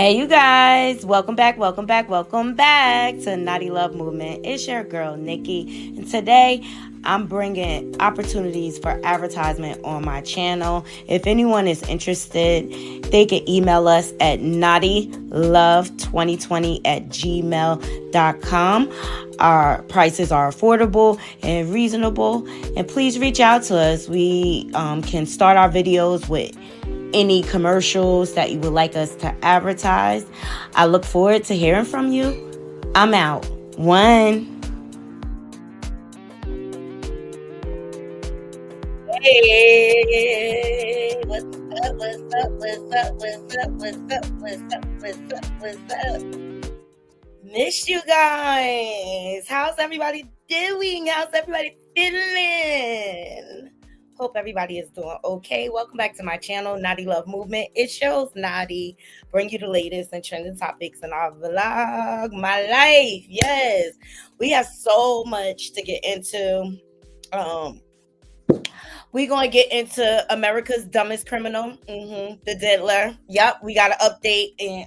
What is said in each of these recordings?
Hey, you guys, welcome back to Naughty Love Movement. It's your girl, Nicki, and today I'm bringing opportunities for advertisement on my channel. If anyone is interested, they can email us at naughtylove2020@gmail.com. Our prices are affordable and reasonable, and please reach out to us. We can start our videos with any commercials that you would like us to advertise. I look forward to hearing from you. I'm out. One. Hey, what's up, what's up, what's up, what's up, what's up, what's up, what's up, what's up? Miss you guys. How's everybody doing? How's everybody feeling? Hope everybody is doing okay. Welcome back to my channel, Naughty Love Movement. It shows Naughty bring you the latest and trending topics in our vlog, my life. Yes, we have so much to get into. We're going to get into America's dumbest criminal, the diddler. Yep, we got an update. And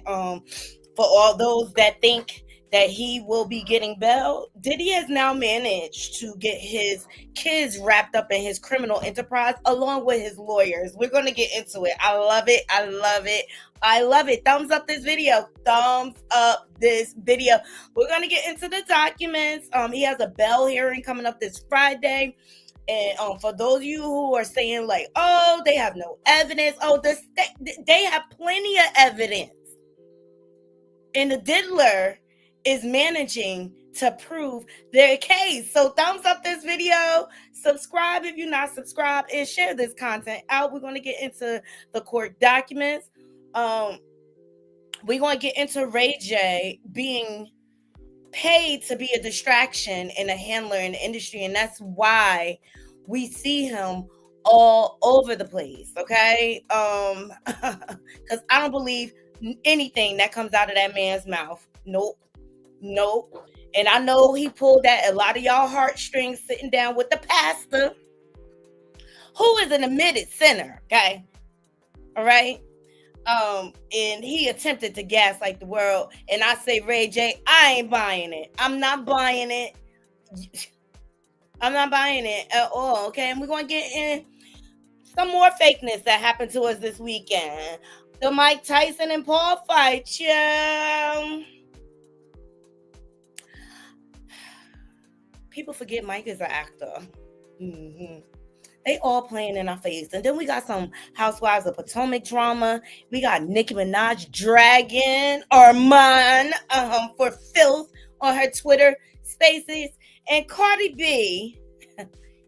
for all those that think that he will be getting bail, Diddy has now managed to get his kids wrapped up in his criminal enterprise along with his lawyers. We're going to get into it. I love it. I love it. I love it. Thumbs up this video. Thumbs up this video. We're going to get into the documents. He has a bail hearing coming up this Friday. And for those of you who are saying like, oh, they have no evidence. Oh, they have plenty of evidence. And the diddler is managing to prove their case. So thumbs up this video, subscribe if you're not subscribed, and share this content out. We're going to get into the court documents. We're going to get into Ray J being paid to be a distraction and a handler in the industry, and that's why we see him all over the place, okay? Because I don't believe anything that comes out of that man's mouth. Nope. And I know he pulled at a lot of y'all heartstrings sitting down with the pastor, who is an admitted sinner, okay? All right? And he attempted to gaslight the world. And I say, Ray J, I ain't buying it. I'm not buying it. I'm not buying it at all, okay? And we're going to get in some more fakeness that happened to us this weekend. The Mike Tyson and Paul fight, yeah. People forget Mike is an actor. They all playing in our face. And then we got some Housewives of Potomac drama. We got Nicki Minaj dragging Armand for filth on her Twitter spaces. And Cardi B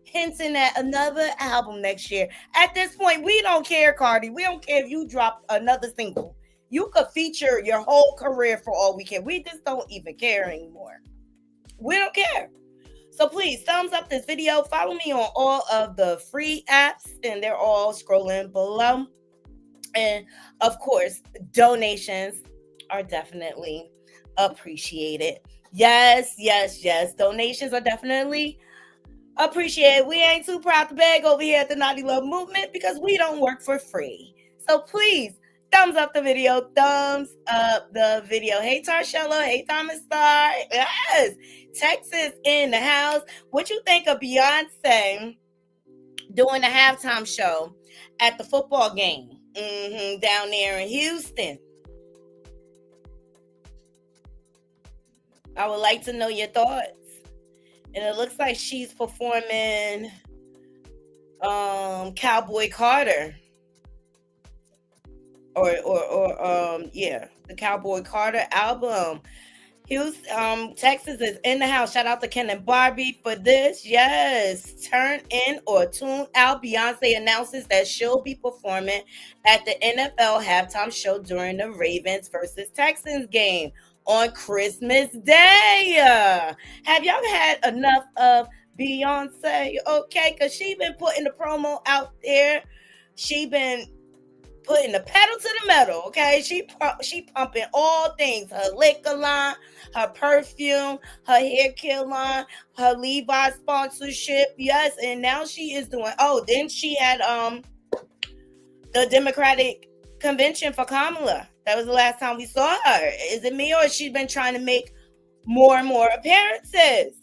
hinting at another album next year. At this point, we don't care, Cardi. We don't care if you drop another single. You could feature your whole career for all we care. We just don't even care anymore. We don't care. So please, thumbs up this video. Follow me on all of the free apps, and they're all scrolling below. And, of course, donations are definitely appreciated. Yes. Donations are definitely appreciated. We ain't too proud to beg over here at the Naughty Love Movement because we don't work for free. So please, thumbs up the video. Thumbs up the video. Hey, Tarshello. Hey, Thomas Star. Yes. Texas in the house. What you think of Beyonce doing a halftime show at the football game down there in Houston? I would like to know your thoughts. And it looks like she's performing Cowboy Carter. The Cowboy Carter album. Houston, Texas is in the house. Shout out to Ken and Barbie for this. Yes, turn in or tune out. Beyonce announces that she'll be performing at the NFL halftime show during the Ravens versus Texans game on Christmas Day. Have y'all had enough of Beyonce? Okay, because she been putting the promo out there. She been putting the pedal to the metal, okay? She pumping all things. Her liquor line, her perfume, her hair care line, her Levi's sponsorship. Yes, and now she is doing, then she had the Democratic convention for Kamala That was the last time we saw her. Is it me, or has she been trying to make more and more appearances?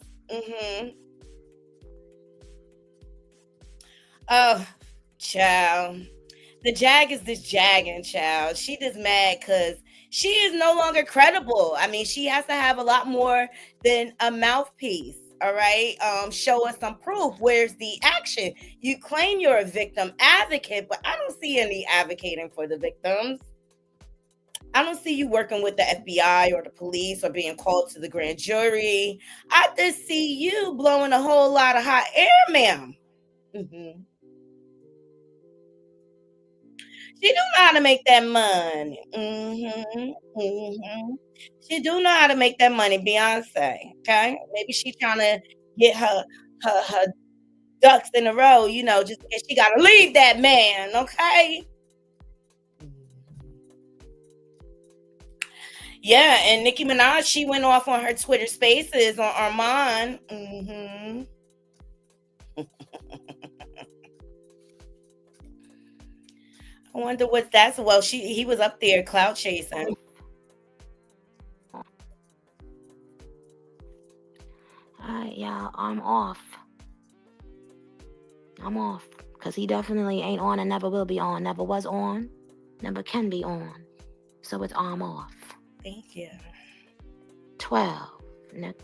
Oh, child. The Jag is this jagging, child. She just mad because she is no longer credible. I mean, she has to have a lot more than a mouthpiece. All right. Show us some proof. Where's the action? You claim you're a victim advocate, but I don't see any advocating for the victims. I don't see you working with the FBI or the police or being called to the grand jury. I just see you blowing a whole lot of hot air, ma'am. She do know how to make that money. She do know how to make that money, Beyonce. Okay, maybe she trying to get her ducks in a row. You know, just because she got to leave that man. Okay. Yeah, and Nicki Minaj, she went off on her Twitter Spaces on Armand. I wonder what that's. Well, he was up there cloud chasing. Yeah, I'm off. I'm off. Because he definitely ain't on and never will be on. Never was on. Never can be on. So it's I'm off. Thank you. 12, nigga.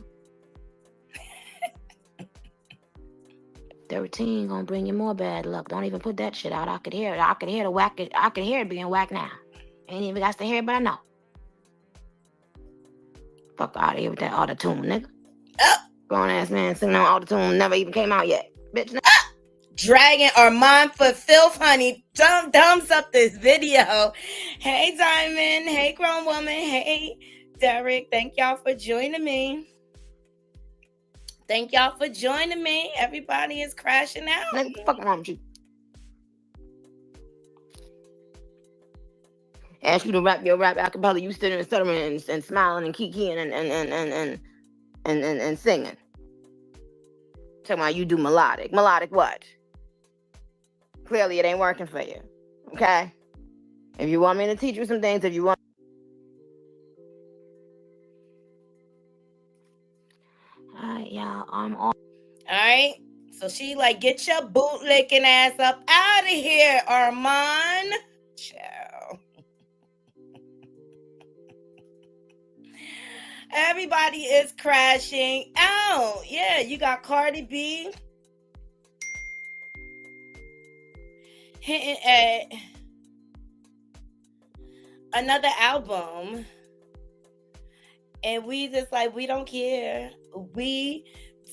13 gonna bring you more bad luck. Don't even put that shit out. I could hear it. I could hear the whack. I could hear it being whacked now. Ain't even got to hear it, but I know. Fuck out of here with that auto-tune, nigga. Grown ass man singing on auto-tune never even came out yet. Bitch. Dragging Armand for filth, honey. Thumbs up this video. Hey, Diamond. Hey, grown woman. Hey, Derek. Thank y'all for joining me. Thank y'all for joining me. Everybody is crashing out. What the fuck wrong with you? Ask you to rap your rap acapella, you sitting and stuttering and smiling and kikiing and singing. Talking about you do melodic. Melodic what? Clearly it ain't working for you. Okay? If you want me to teach you some things, if you want... Alright, y'all, I'm on. Alright. So she like, get your bootlicking ass up out of here, Armand. Ciao. Everybody is crashing out. Yeah, you got Cardi B hitting at another album. And we just like, we don't care. We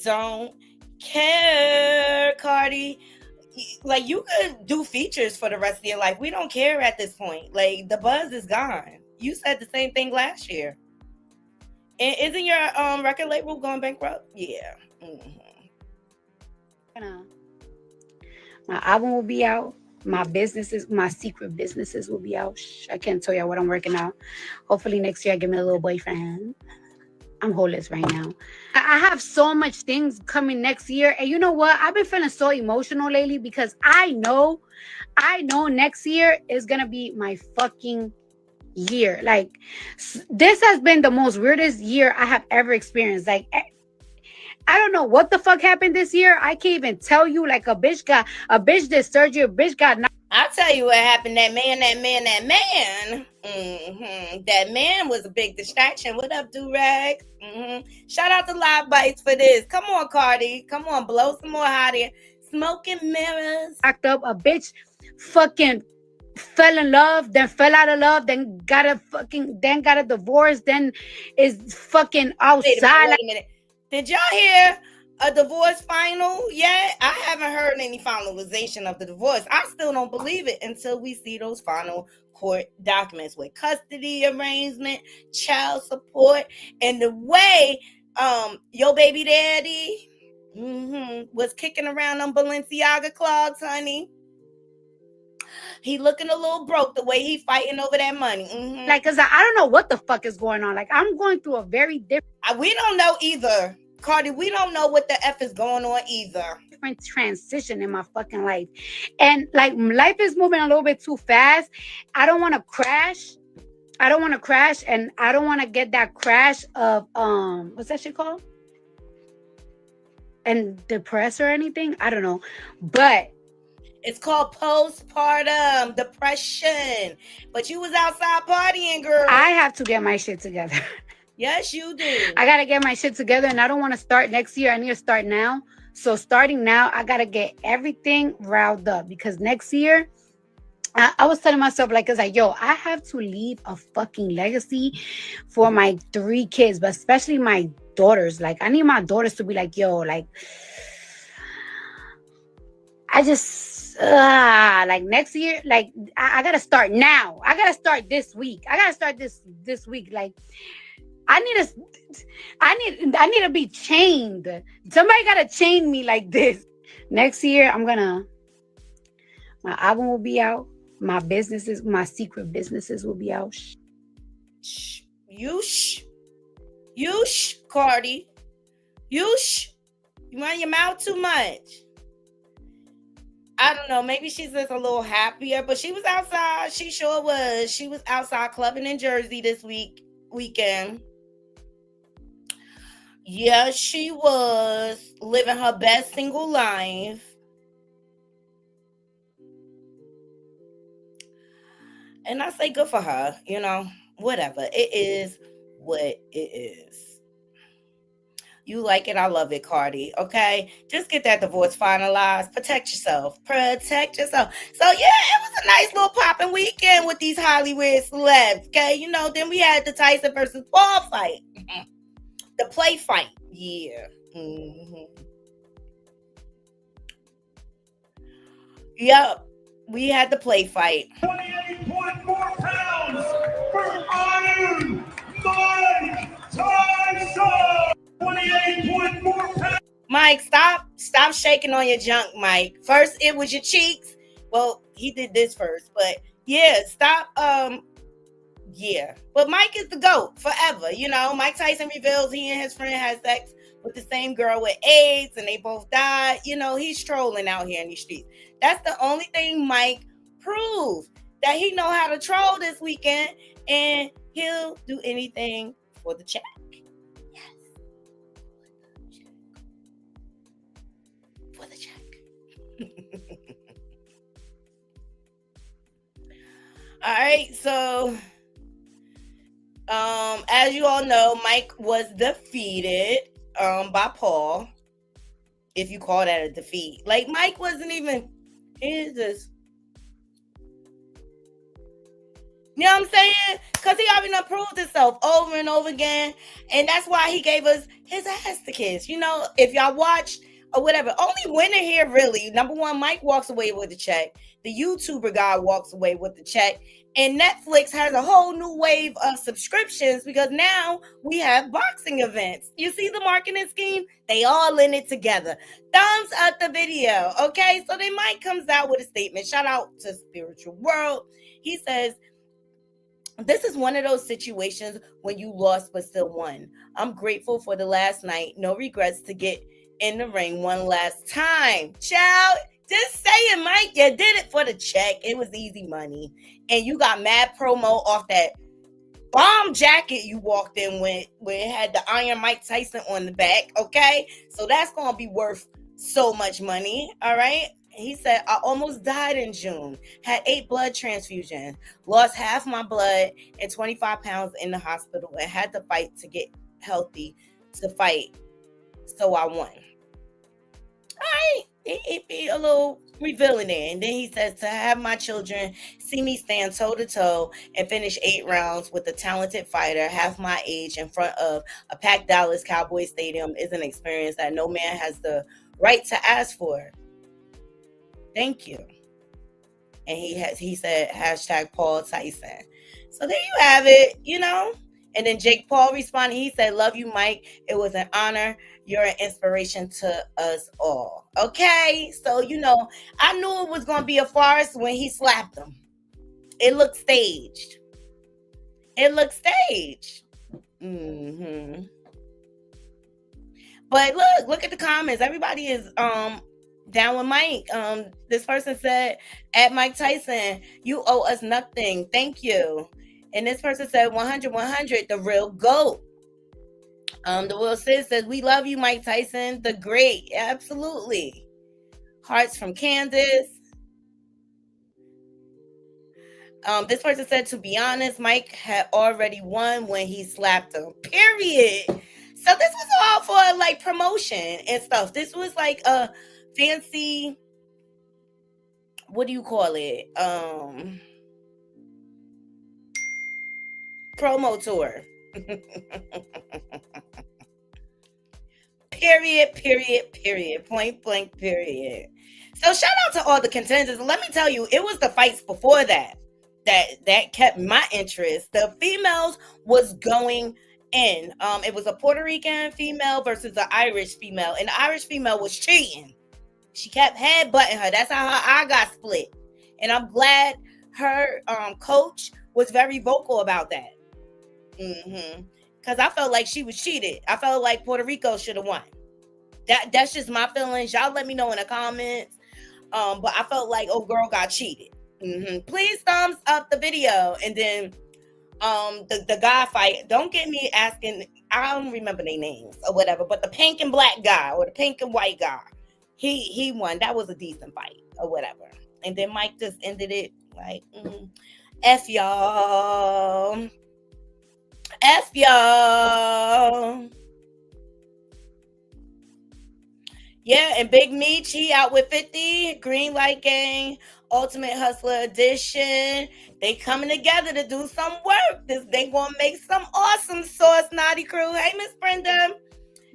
don't care, Cardi. Like, you could do features for the rest of your life. We don't care at this point. Like, the buzz is gone. You said the same thing last year. And isn't your record label going bankrupt? Yeah. My album will be out. My secret businesses will be out. I can't tell y'all what I'm working out. Hopefully next year I get me a little boyfriend. I'm holeless right now. I have so much things coming next year. And you know what? I've been feeling so emotional lately because I know next year is going to be my fucking year. Like, this has been the most weirdest year I have ever experienced. Like, I don't know what the fuck happened this year. I can't even tell you. Like, a bitch did surgery. A bitch got... I'll tell you what happened. That man. That man was a big distraction. What up, Durag? Shout out to Live Bites for this. Come on, Cardi. Come on, blow some more hot air. Smoking mirrors. Locked up. A bitch fucking fell in love, then fell out of love, then got a divorce, then is fucking outside. Wait a minute. Did y'all hear a divorce final yet? I haven't heard any finalization of the divorce. I still don't believe it until we see those final court documents with custody arrangement, child support, and the way your baby daddy was kicking around them Balenciaga clogs, honey. He looking a little broke the way he fighting over that money. Like, cause I don't know what the fuck is going on. Like, I'm going through a very different... We don't know either, Cardi. We don't know what the F is going on either. Different transition in my fucking life. And like, life is moving a little bit too fast. I don't want to crash. I don't want to crash, and I don't want to get that crash of what's that shit called? And depressed or anything. I don't know, but it's called postpartum depression. But you was outside partying, girl. I have to get my shit together. Yes, you do. I gotta get my shit together, and I don't want to start next year. I need to start now. So starting now, I gotta get everything riled up because next year. I was telling myself, like, it's like, yo, I have to leave a fucking legacy for my 3 kids, but especially my daughters. Like, I need my daughters to be like, yo, like, I just, like, next year, like, I gotta start now. I gotta start this week. I gotta start this week. Like, I need to be chained. Somebody gotta chain me like this. Next year, my album will be out. My secret businesses will be out. Shh. You Cardi. You run your mouth too much. I don't know. Maybe she's just a little happier, but she was outside. She sure was. She was outside clubbing in Jersey this weekend. Yeah, she was living her best single life. And I say good for her, whatever. It is what it is. You like it, I love it, Cardi, okay? Just get that divorce finalized. Protect yourself. So, yeah, it was a nice little popping weekend with these Hollywood celebs, okay? Then we had the Tyson versus Paul fight. The play fight. Yeah. Mm-hmm. Yep. We had the play fight. 28.4 pounds for Iron Mike Tyson. 28.4 pounds. Mike, stop shaking on your junk, Mike. First, it was your cheeks. Well, he did this first, but yeah, stop. Yeah. But Mike is the GOAT forever. Mike Tyson reveals he and his friend had sex with the same girl with AIDS and they both died. He's trolling out here in these streets. That's the only thing Mike proved, that he know how to troll this weekend, and he'll do anything for the check. Yes. For the check. All right, so as you all know, Mike was defeated by Paul. If you call that a defeat. Like, Mike wasn't even, here's this. You know what I'm saying? Because he already done proved himself over and over again. And that's why he gave us his ass to kiss. If y'all watched or whatever, only winner here, really. Number one, Mike walks away with the check. The YouTuber guy walks away with the check. And Netflix has a whole new wave of subscriptions because now we have boxing events. You see the marketing scheme? They all in it together. Thumbs up the video, okay? So then Mike comes out with a statement. Shout out to Spiritual World. He says, this is one of those situations when you lost but still won. I'm grateful for the last night. No regrets to get in the ring one last time. Child, just saying, Mike, you did it for the check. It was easy money. And you got mad promo off that bomb jacket you walked in with, where it had the Iron Mike Tyson on the back, okay? So that's going to be worth so much money, all right? He said, I almost died in June, had 8 blood transfusions, lost half my blood and 25 pounds in the hospital, and had to fight to get healthy to fight. So I won. All right. He be a little revealing there. And then he says, to have my children see me stand toe-to-toe and finish 8 rounds with a talented fighter half my age in front of a packed Dallas Cowboys stadium is an experience that no man has the right to ask for. Thank you. And he said, hashtag Paul Tyson. So there you have it, And then Jake Paul responded. He said, love you, Mike. It was an honor. You're an inspiration to us all. Okay? So, I knew it was going to be a farce when he slapped him. It looked staged. Mm-hmm. But look at the comments. Everybody is down with Mike. This person said, at Mike Tyson, you owe us nothing. Thank you. And this person said 100, 100, the real GOAT. The Will Sis says, we love you, Mike Tyson, the great. Absolutely. Hearts from Candace. This person said, to be honest, Mike had already won when he slapped him. Period. So this was all for like promotion and stuff. This was like a fancy, what do you call it? Promo tour. Period. Point blank, period. So shout out to all the contenders. Let me tell you, it was the fights before that kept my interest. The females was going in. It was a Puerto Rican female versus an Irish female, and the Irish female was cheating. She kept headbutting her. That's how her eye got split. And I'm glad her coach was very vocal about that. Because I felt like she was cheated. I felt like Puerto Rico should have won. That's just my feelings. Y'all let me know in the comments. But I felt like, oh, girl got cheated. Please thumbs up the video. And then the guy fight. Don't get me asking. I don't remember their names or whatever. But the pink and black guy or the pink and white guy, he won. That was a decent fight or whatever. And then Mike just ended it like, F y'all. F y'all. Yeah, and Big Meech, he out with 50. Green Light Gang, Ultimate Hustler Edition. They coming together to do some work. They gonna make some awesome sauce, Naughty Crew. Hey, Miss Brenda.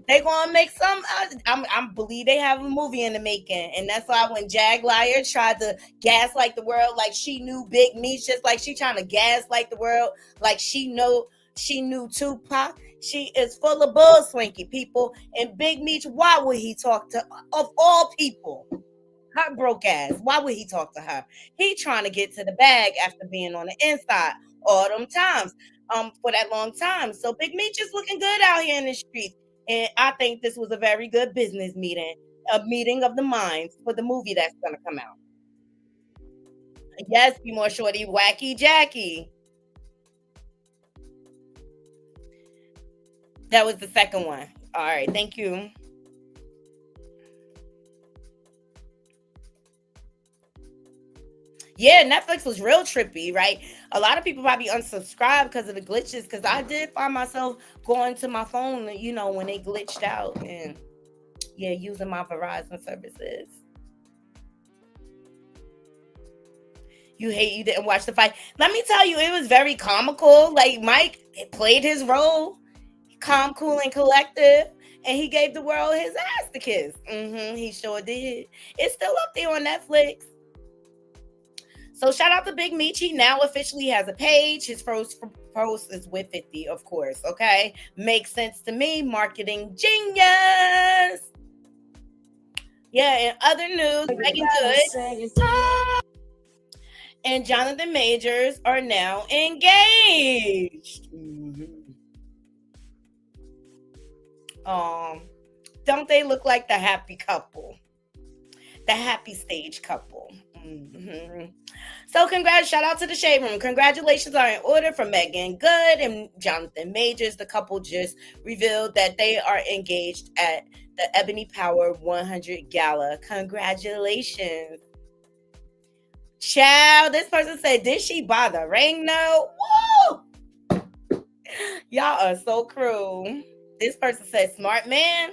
They gonna make some. I believe they have a movie in the making, and that's why when Jag Liar tried to gaslight the world like she knew Big Meech, just like she trying to gaslight the world like she knew Tupac. She is full of bull, Swanky people. And Big Meech, why would he talk to, of all people, her broke ass? Why would he talk to her? He trying to get to the bag after being on the inside all them times, for that long time. So Big Meech is looking good out here in the streets. And I think this was a very good business meeting, a meeting of the minds for the movie that's gonna come out. Yes, be more shorty, wacky Jackie. That was the second one. All right, thank you. Yeah, Netflix was real trippy, right? A lot of people probably unsubscribed because of the glitches, because I did find myself going to my phone, when they glitched out, and yeah, using my Verizon services. You didn't watch the fight. Let me tell you, it was very comical. Like, Mike played his role. Calm, cool, and collective, and he gave the world his ass to kiss. He sure did. It's still up there on Netflix. So shout out to Big Meech. He now officially has a page. His first post is with 50, of course. Okay, makes sense to me. Marketing genius. Yeah. In other news, Megan Good and Jonathan Majors are now engaged. Don't they look like the happy couple? The happy stage couple. So shout out to the Shade Room. Congratulations are in order for Megan Good and Jonathan Majors. The couple just revealed that they are engaged at the Ebony Power 100 Gala. Congratulations. Child, this person said, did she buy the ring? No. Woo! Y'all are so cruel. This person said, smart man.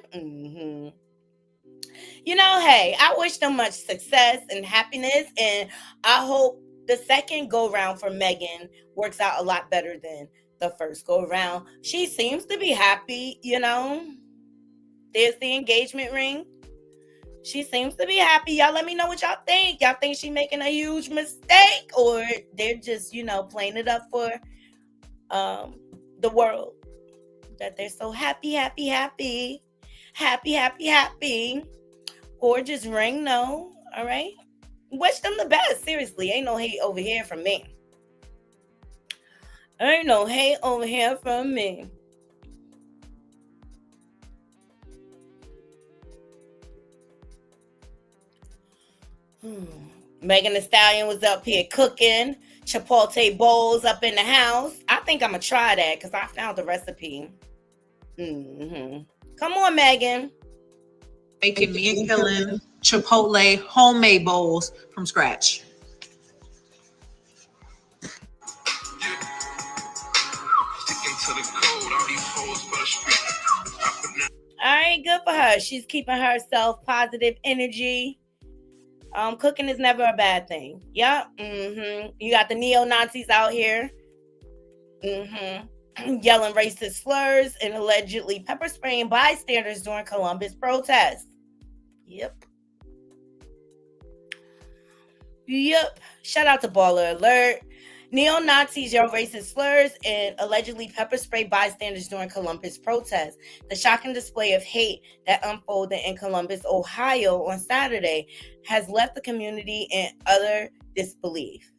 Hey, I wish them much success and happiness, and I hope the second go round for Megan works out a lot better than the first go round. She seems to be happy, There's the engagement ring. She seems to be happy. Y'all let me know what y'all think. Y'all think she making a huge mistake, or they're just, playing it up for the world, that they're so happy. Gorgeous ring, no. All right. Wish them the best. Seriously, ain't no hate over here from me. Megan Thee Stallion was up here cooking chipotle bowls up in the house. I think I'm gonna try that because I found the recipe. Come on, Megan. Making me and Killing chipotle homemade bowls from scratch. All right, good for her. She's keeping herself positive energy. Cooking is never a bad thing. Yep. You got the neo-Nazis out here. Yelling racist slurs and allegedly pepper spraying bystanders during Columbus protests. Yep. Shout out to Baller Alert. Neo-Nazis yell racist slurs and allegedly pepper spray bystanders during Columbus protests. The shocking display of hate that unfolded in Columbus, Ohio on Saturday has left the community in utter disbelief.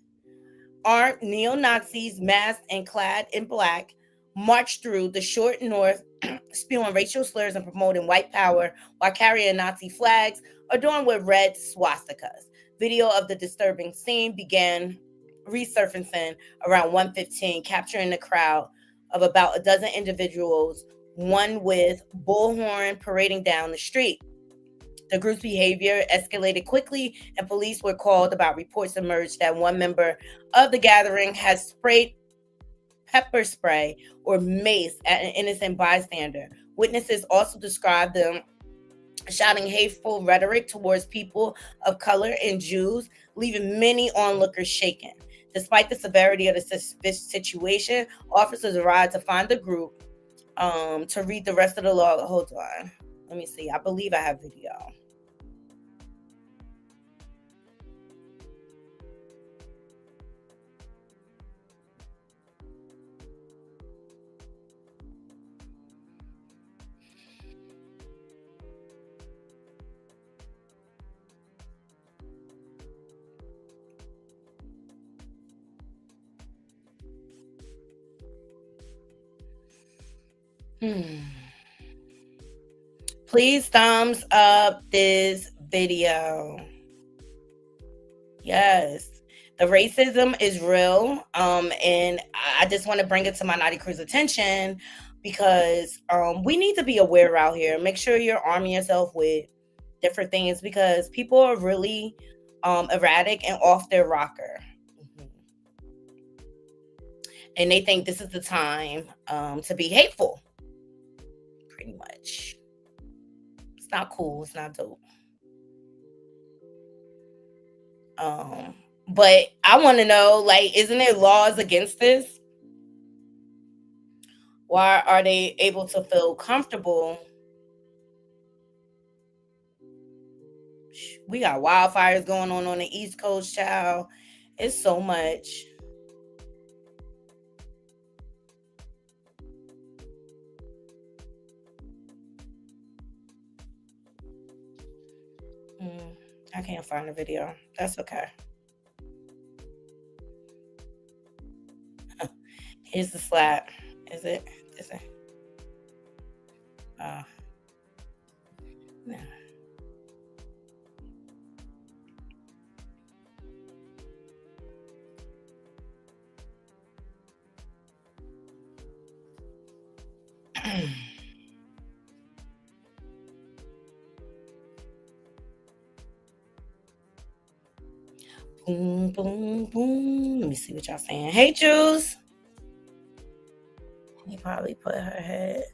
Armed neo-Nazis, masked and clad in black, marched through the short north, spewing racial slurs and promoting white power while carrying Nazi flags adorned with red swastikas. Video of the disturbing scene began resurfacing around 1:15, capturing the crowd of about a dozen individuals, one with bullhorn parading down the street. The group's behavior escalated quickly, and police were called about reports emerged that one member of the gathering has sprayed pepper spray or mace at an innocent bystander. Witnesses also described them shouting hateful rhetoric towards people of color and Jews, leaving many onlookers shaken. Despite the severity of the situation, officers arrived to find the group. To read the rest of the log, hold on. Let me see. I believe I have video. Please thumbs up this video. Yes, the racism is real. And I just want to bring it to my Naughty Crew's attention because we need to be aware out here. Make sure you're arming yourself with different things because people are really erratic and off their rocker. And they think this is the time to be hateful. Pretty much. It's not cool. It's not dope. But I want to know, like, isn't there laws against this? Why are they able to feel comfortable? We got wildfires going on the East Coast, child. It's so much. I can't find the video. That's okay. Here's the slap. Is it? Is it? No. Boom, boom, boom. Let me see what y'all saying. Hey, Juice. He probably put her head.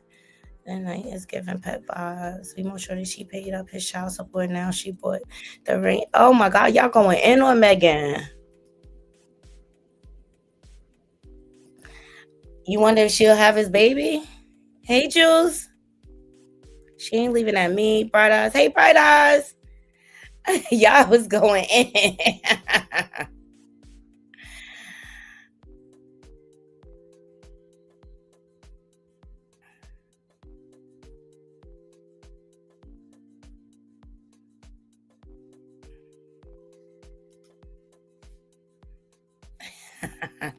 That night is giving pet vibes. We more sure that she paid up his child support. Now she bought the ring. Oh my God, y'all going in on Megan. You wonder if she'll have his baby? Hey, Juice. She ain't leaving at me. Bright Eyes. Hey, Bright Eyes. Y'all was going in.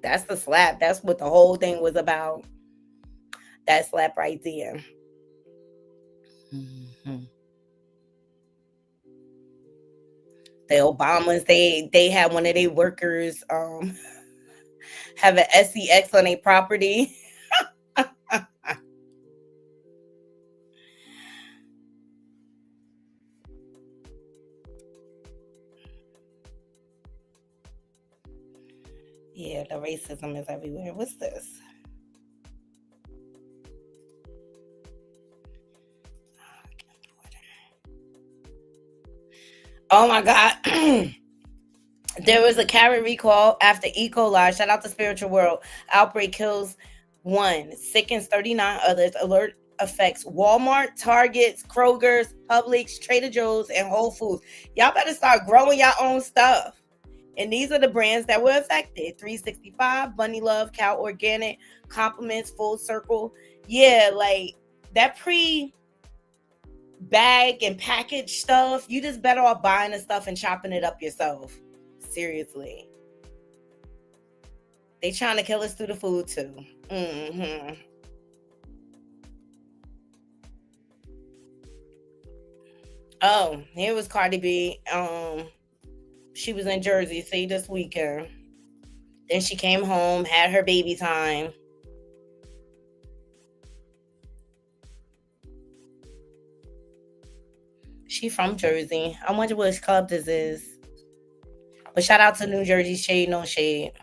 That's the slap. That's what the whole thing was about. That slap right there. The Obamas, they had one of their workers have an SEX on their property. Yeah, the racism is everywhere. What's this? Oh my God. There was a carrot recall after E. coli. Shout out to Spiritual World. Outbreak kills 1, sickens 39 others. Alert affects Walmart, Targets, Kroger's, Publix, Trader Joe's, and Whole Foods. Y'all better start growing your own stuff. And these are the brands that were affected: 365, Bunny Love, Cow Organic, Compliments, Full Circle. Yeah, like that bag and package stuff, you just better off buying the stuff and chopping it up yourself. Seriously. They trying to kill us through the food too. Mm-hmm. Oh, here was Cardi B. She was in Jersey, see, this weekend. Then she came home, had her baby time. She from Jersey. I wonder which club this is. But shout out to New Jersey Shade No Shade.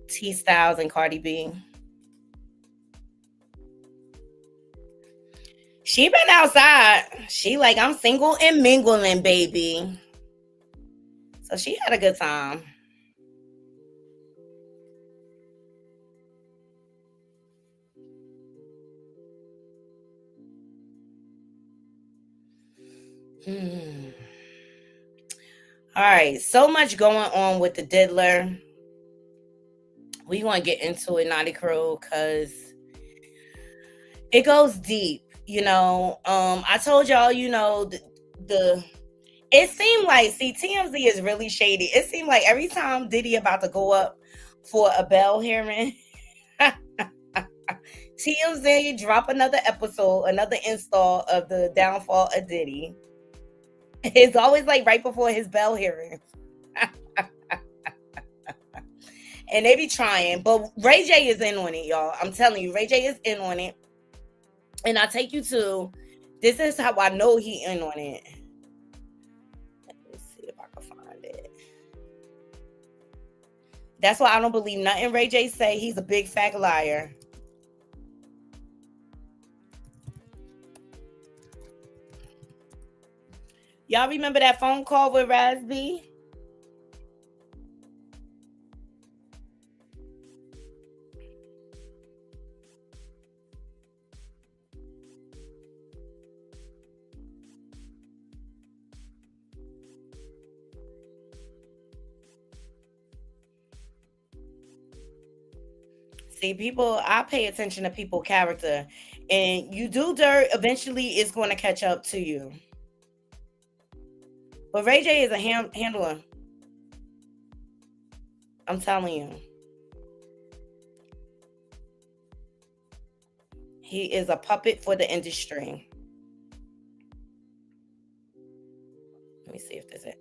T Styles and Cardi B. She been outside. She like, I'm single and mingling, baby. So she had a good time. All right, so much going on with the diddler. We want to get into it, Naughty Crew, because it goes deep. You know, I told y'all, you know, the it seemed like, see, TMZ is really shady. It seemed like every time Diddy about to go up for a bail hearing, TMZ drop another episode, another install of the downfall of Diddy. It's always like right before his bail hearing. And they be trying, but Ray J is in on it, y'all. I'm telling you, Ray J is in on it. And I take you to, this is how I know he in on it. Let me see if I can find it. That's why I don't believe nothing Ray J say. He's a big fat liar. Y'all remember that phone call with Raz B? See, people, I pay attention to people's character. And you do dirt, eventually it's going to catch up to you. But Ray J is a handler. I'm telling you. He is a puppet for the industry. Let me see if there's it.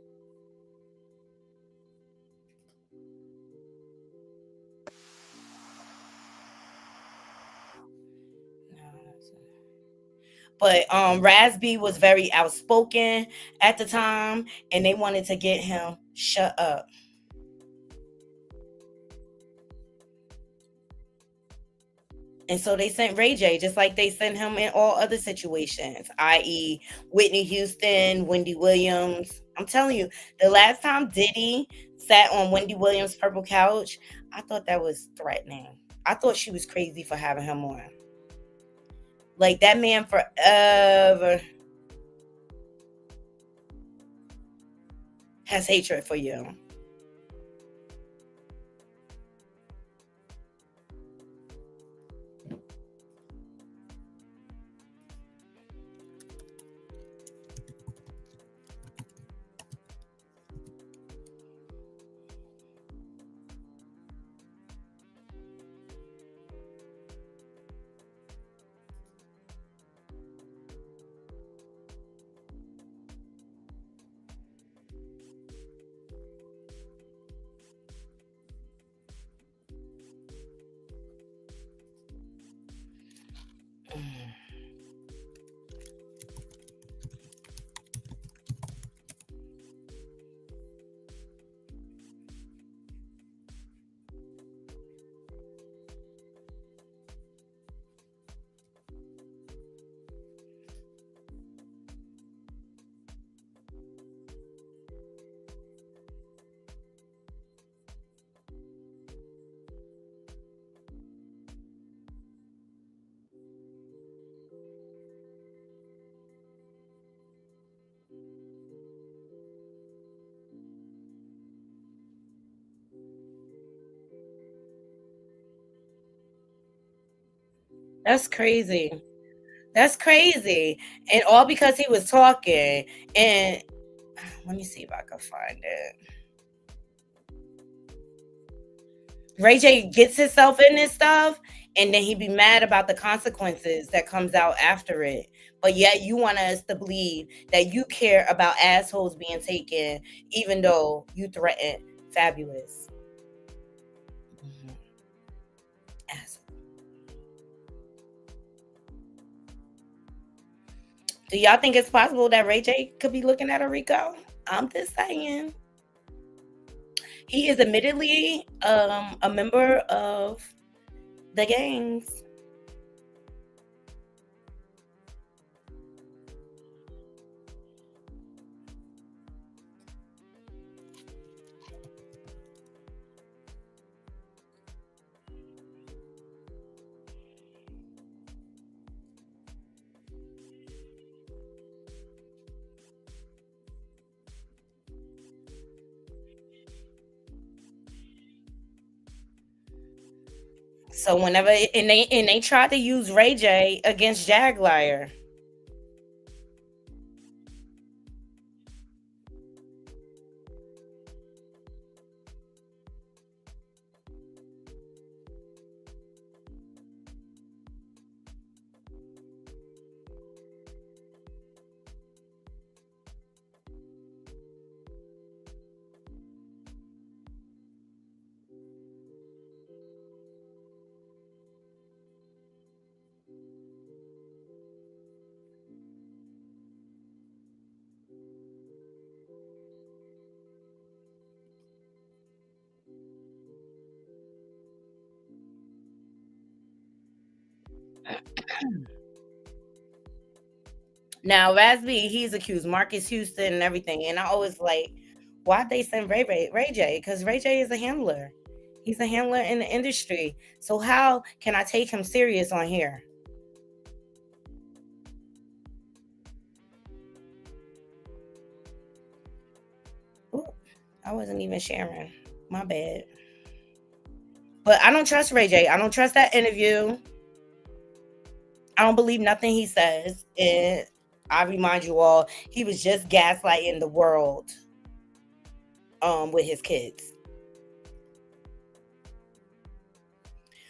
But Raz B was very outspoken at the time, and they wanted to get him shut up. And so they sent Ray J, just like they sent him in all other situations, i.e. Whitney Houston, Wendy Williams. I'm telling you, the last time Diddy sat on Wendy Williams' purple couch, I thought that was threatening. I thought she was crazy for having him on. Like, that man forever has hatred for you. That's crazy. That's crazy. And all because he was talking. And let me see if I can find it. Ray J gets himself in this stuff, and then he be mad about the consequences that comes out after it. But yet you want us to believe that you care about assholes being taken, even though you threaten Fabulous. Mhm. Asshole. Do y'all think it's possible that Ray J could be looking at a Rico? I'm just saying. He is admittedly a member of the gangs. So whenever and they tried to use Ray J against Jaguar. Now, Rasby, he's accused Marcus Houston and everything. And I always like, why'd they send Ray J? Because Ray J is a handler. He's a handler in the industry. So how can I take him serious on here? Ooh, I wasn't even sharing. My bad. But I don't trust Ray J. I don't trust that interview. I don't believe nothing he says. And I remind you all, he was just gaslighting the world with his kids.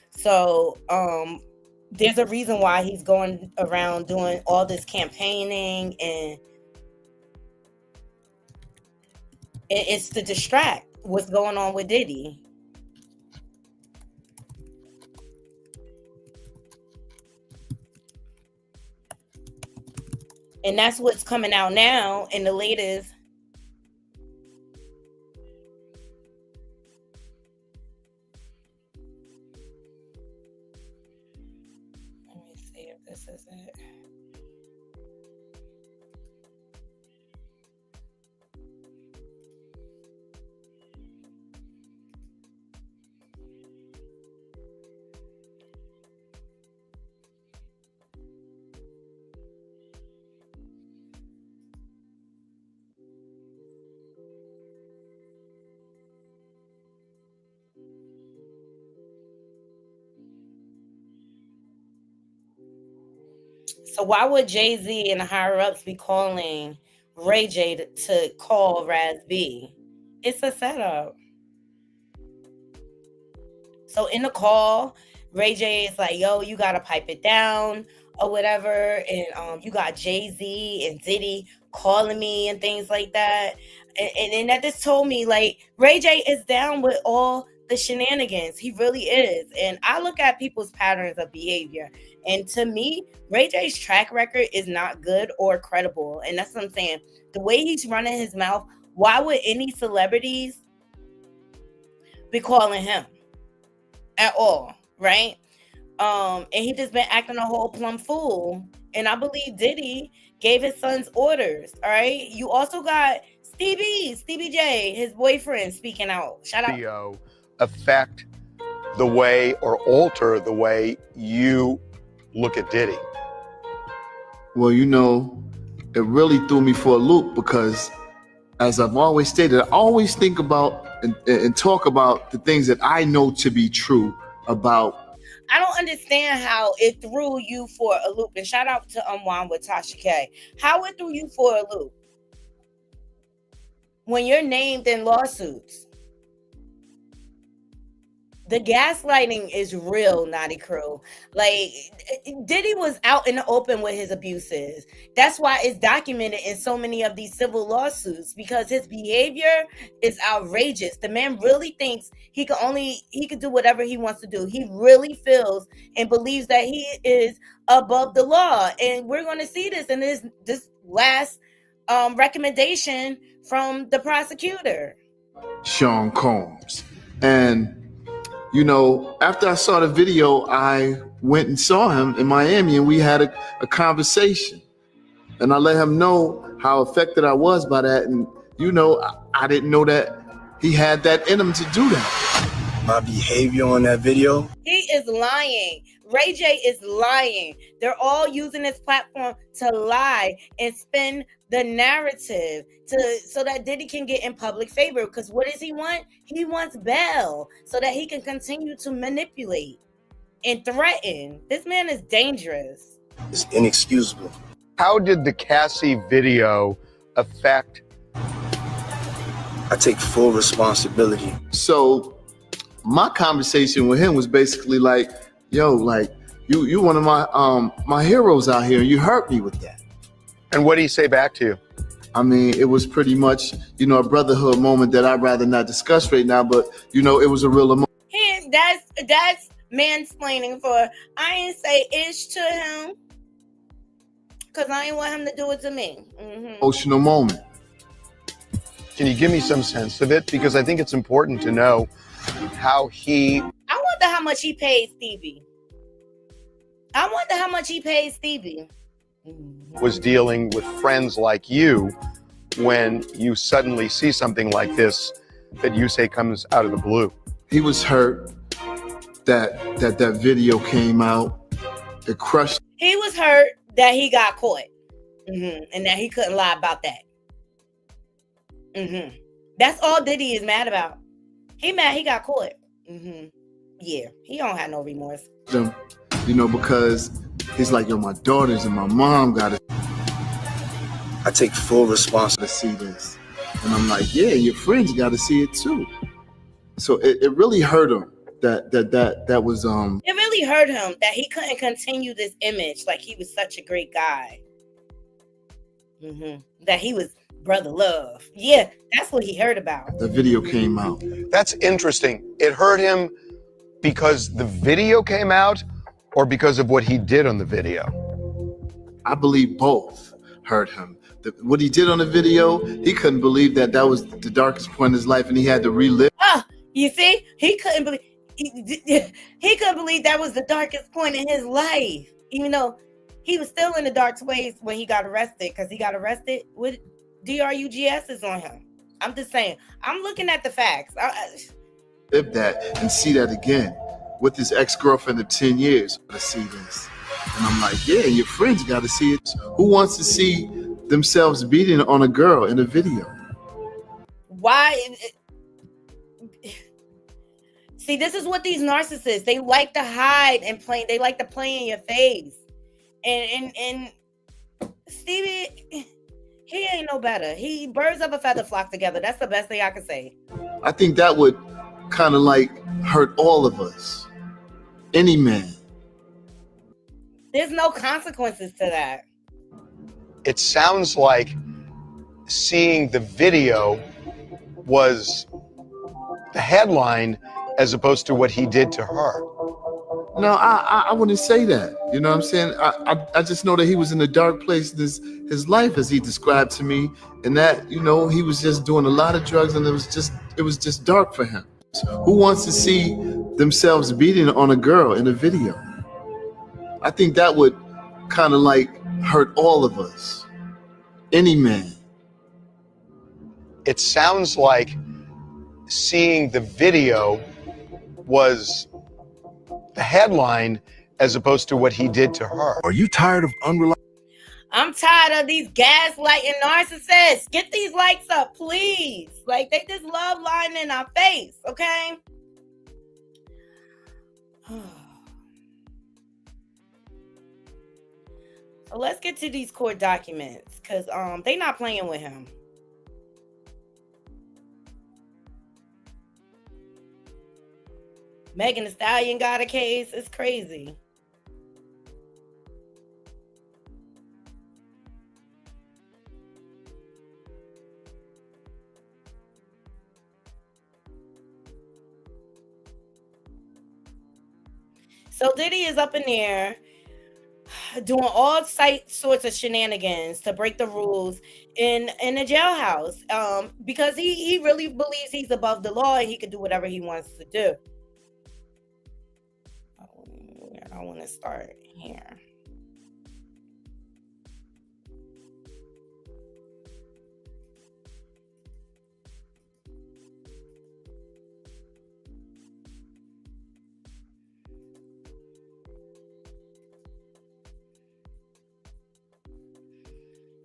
So there's a reason why he's going around doing all this campaigning, and it's to distract what's going on with Diddy. And that's what's coming out now in the latest. Let me see if this is it. So why would Jay-Z and the higher ups be calling Ray J to call Raz B? It's a setup. So in the call, Ray J is like, yo, you gotta pipe it down or whatever. And you got Jay-Z and Diddy calling me and things like that. And that just told me, like, Ray J is down with all the shenanigans. He really is. And I look at people's patterns of behavior. And to me, Ray J's track record is not good or credible. And that's what I'm saying. The way he's running his mouth, why would any celebrities be calling him at all? Right? And he just been acting a whole plumb fool. And I believe Diddy gave his sons orders. All right. You also got Stevie J, his boyfriend, speaking out. Shout out. Video affect the way or alter the way you look at Diddy? Well, you know, it really threw me for a loop because, as I've always stated, I always think about and talk about the things that I know to be true about. I don't understand how it threw you for a loop. And shout out to Unwind with Tasha K. How it threw you for a loop when you're named in lawsuits. The gaslighting is real, Naughty Crew. Like, Diddy was out in the open with his abuses. That's why it's documented in so many of these civil lawsuits, because his behavior is outrageous. The man really thinks he could do whatever he wants to do. He really feels and believes that he is above the law. And we're going to see this in this last recommendation from the prosecutor, Sean Combs. And you know, after I saw the video, I went and saw him in Miami, and we had a conversation. And I let him know how affected I was by that. And, you know, I didn't know that he had that in him to do that. My behavior on that video. He is lying. Ray J is lying. They're all using this platform to lie and spin the narrative so that Diddy can get in public favor. Because what does he want? He wants bail so that he can continue to manipulate and threaten. This man is dangerous. It's inexcusable. How did the Cassie video affect? I take full responsibility. So my conversation with him was basically like, yo, like you one of my heroes out here. You hurt me with that. And what did he say back to you? I mean, it was pretty much, you know, a brotherhood moment that I'd rather not discuss right now, but you know, it was a real emotion. That's mansplaining for I ain't say ish to him because I ain't want him to do it to me. Emotional moment. Can you give me some sense of it? Because I think it's important to know how he... I wonder how much he paid Stevie. was dealing with friends like you when you suddenly see something like this that you say comes out of the blue. He was hurt that video came out. It crushed. He was hurt that he got caught. And that he couldn't lie about that. That's all Diddy is mad about. He mad he got caught. Yeah, he don't have no remorse. You know, because he's like, yo, my daughters and my mom got it. I take full responsibility to see this. And I'm like, yeah, your friends got to see it too. So it really hurt him that was It really hurt him that he couldn't continue this image like he was such a great guy. That he was brother love. Yeah, that's what he heard about. The video came out. That's interesting. It hurt him because the video came out or because of what he did on the video? I believe both hurt him. What he did on the video, he couldn't believe that was the darkest point in his life, and he had to relive. You see, he couldn't believe he couldn't believe that was the darkest point in his life, even though he was still in the dark ways when he got arrested, because he got arrested with DRUGS on him. I'm just saying. I'm looking at the facts. Live that and see that again with his ex-girlfriend of 10 years to see this. And I'm like, yeah, your friends got to see it. Who wants to see themselves beating on a girl in a video? Why? See, this is what these narcissists, they like to hide and play. They like to play in your face. And Stevie, he ain't no better. He birds of a feather flock together. That's the best thing I can say. I think that would kind of like hurt all of us. Any man. There's no consequences to that. It sounds like seeing the video was the headline as opposed to what he did to her. No, I wouldn't say that. You know what I'm saying? I just know that he was in a dark place in his life, as he described to me, and that, you know, he was just doing a lot of drugs, and it was just dark for him. Who wants to see themselves beating on a girl in a video? I think that would kind of like hurt all of us. Any man. It sounds like seeing the video was the headline as opposed to what he did to her. Are you tired of unreliable? I'm tired of these gaslighting narcissists. Get these likes up, please. Like, they just love lying in our face, okay? So let's get to these court documents because they not playing with him. Megan Thee Stallion got a case. It's crazy. So Diddy is up in there doing all sorts of shenanigans to break the rules in the jailhouse, because he really believes he's above the law and he can do whatever he wants to do. I want to start here.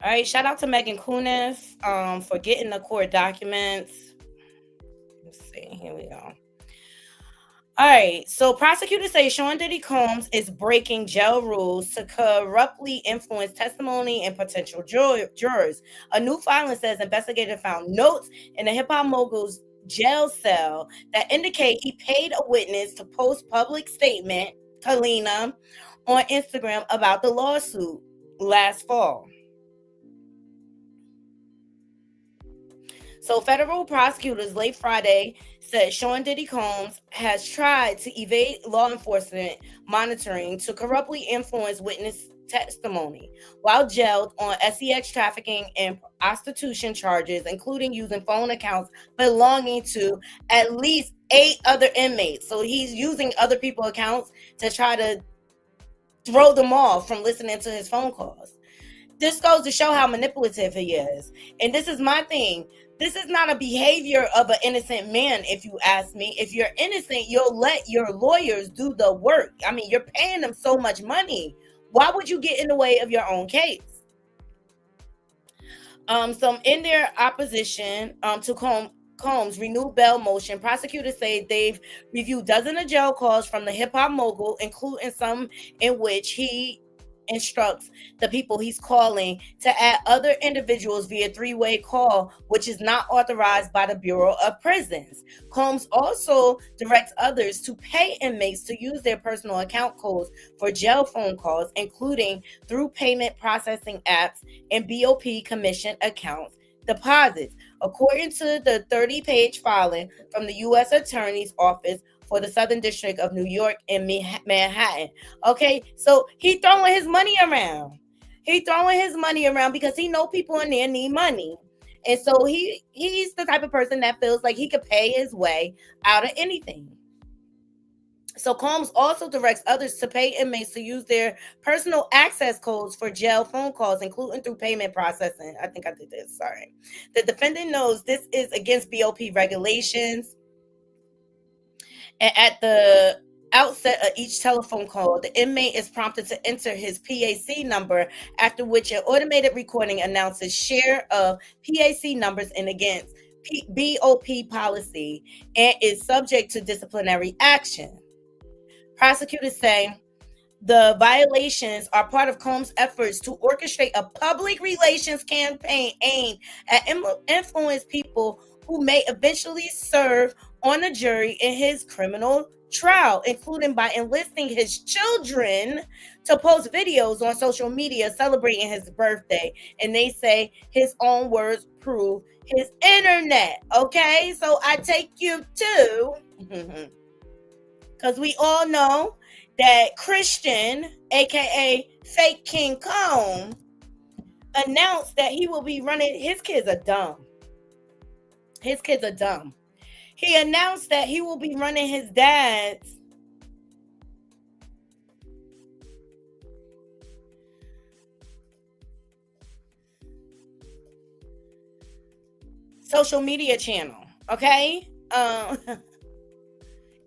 All right, shout out to Megan Kunis for getting the court documents. Let's see, here we go. All right, so prosecutors say Sean Diddy Combs is breaking jail rules to corruptly influence testimony and potential jurors. A new filing says investigators found notes in the hip-hop mogul's jail cell that indicate he paid a witness to post public statement, Kalina, on Instagram about the lawsuit last fall. So federal prosecutors late Friday said Sean Diddy Combs has tried to evade law enforcement monitoring to corruptly influence witness testimony while jailed on sex trafficking and prostitution charges, including using phone accounts belonging to at least 8 other inmates. So he's using other people's accounts to try to throw them off from listening to his phone calls. This goes to show how manipulative he is. And this is my thing. This is not a behavior of an innocent man, if you ask me. If you're innocent, you'll let your lawyers do the work. I mean, you're paying them so much money. Why would you get in the way of your own case? So in their opposition to Combs' renewed bail motion, prosecutors say they've reviewed dozens of jail calls from the hip-hop mogul, including some in which he instructs the people he's calling to add other individuals via 3-way call, which is not authorized by the Bureau of Prisons. Combs also directs others to pay inmates to use their personal account codes for jail phone calls, including through payment processing apps and BOP commission accounts deposits, according to the 30-page filing from the U.S. Attorney's Office for the Southern District of New York in Manhattan. Okay, so he throwing his money around. He throwing his money around because he know people in there need money. And so he's the type of person that feels like he could pay his way out of anything. So Combs also directs others to pay inmates to use their personal access codes for jail phone calls, including through payment processing. I think I did this, sorry. The defendant knows this is against BOP regulations. And at the outset of each telephone call, the inmate is prompted to enter his PAC number, after which an automated recording announces share of PAC numbers and against BOP policy and is subject to disciplinary action. Prosecutors say the violations are part of Combs' efforts to orchestrate a public relations campaign aimed at influence people who may eventually serve on a jury in his criminal trial, including by enlisting his children to post videos on social media celebrating his birthday. And they say his own words prove his internet. Okay, so I take you to, because we all know that Christian, aka Fake King Combs, announced that he will be running. His kids are dumb. His kids are dumb. He announced that he will be running his dad's social media channel. Okay?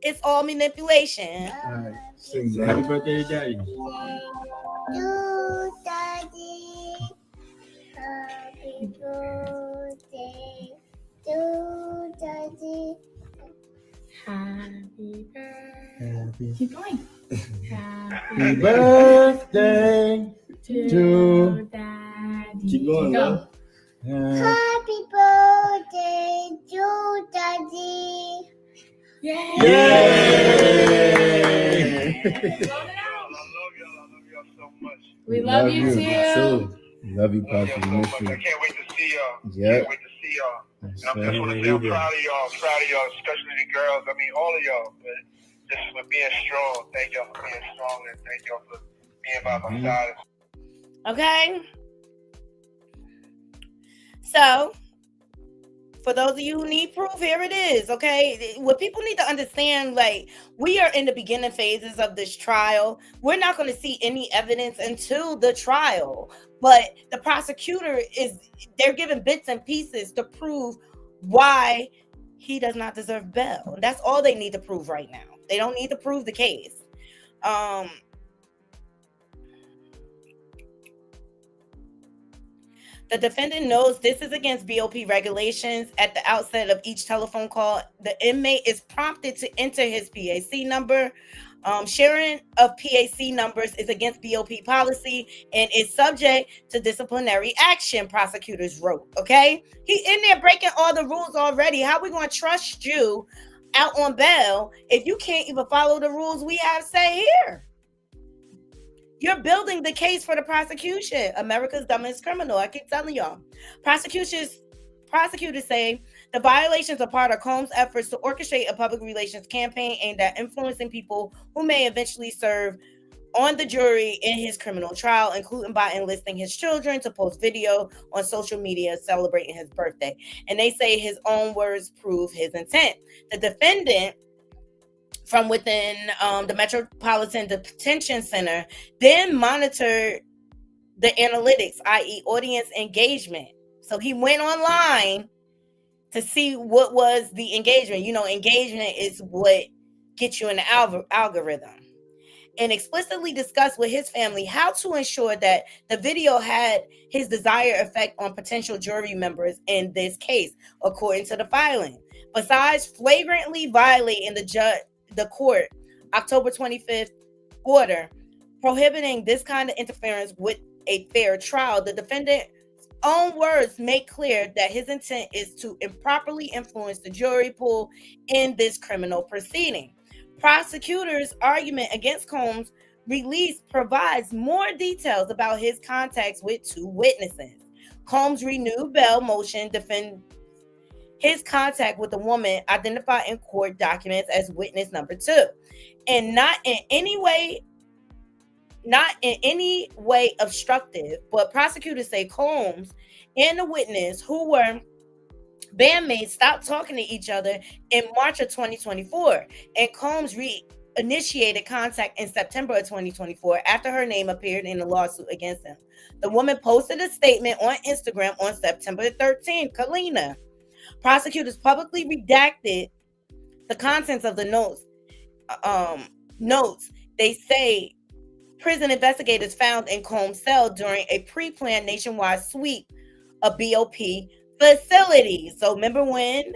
It's all manipulation. All right, sing happy birthday to Daddy. To Daddy, happy birthday. To Daddy, happy birthday. Happy. Keep going. Happy birthday to Daddy. keep going, love. Happy birthday to Daddy. Yay! We love you too. Love you, Pops. We miss you. I can't wait to see y'all. Yeah. Can't wait to see y'all. And I just want to say I'm proud of y'all, especially the girls. I mean, all of y'all, but just for being strong. Thank y'all for being strong, and thank y'all for being by my side. Okay. So, for those of you who need proof, here it is. Okay. What people need to understand, like, we are in the beginning phases of this trial. We're not going to see any evidence until the trial. But the prosecutor they're giving bits and pieces to prove why he does not deserve bail. That's all they need to prove right now. They don't need to prove the case. The defendant knows this is against BOP regulations. At the outset of each telephone call, the inmate is prompted to enter his PAC number. Sharing of PAC numbers is against BOP policy and is subject to disciplinary action, prosecutors wrote. Okay? He in there breaking all the rules already. How we going to trust you out on bail if you can't even follow the rules we have say here? You're building the case for the prosecution. America's dumbest criminal. I keep telling y'all. Prosecutors say the violations are part of Combs' efforts to orchestrate a public relations campaign aimed at influencing people who may eventually serve on the jury in his criminal trial, including by enlisting his children to post video on social media celebrating his birthday. And they say his own words prove his intent. The defendant from within the Metropolitan Detention Center then monitored the analytics, i.e. audience engagement. So he went online to see what was the engagement. You know, engagement is what gets you in the algorithm. And explicitly discussed with his family how to ensure that the video had his desired effect on potential jury members in this case, according to the filing. Besides flagrantly violating the court October 25th order prohibiting this kind of interference with a fair trial, the defendant's own words make clear that his intent is to improperly influence the jury pool in this criminal proceeding. Prosecutors' argument against Combs' release provides more details about his contacts with two witnesses. Combs' renewed bail motion defends his contact with the woman identified in court documents as witness number 2, and not in any way obstructive, but prosecutors say Combs and the witness, who were bandmates, stopped talking to each other in March of 2024, and Combs reinitiated contact in September of 2024 after her name appeared in the lawsuit against him. The woman posted a statement on Instagram on September 13th, Kalina. Prosecutors publicly redacted the contents of the notes. They say prison investigators found in Combs' cell during a pre-planned nationwide sweep of BOP facilities. So remember when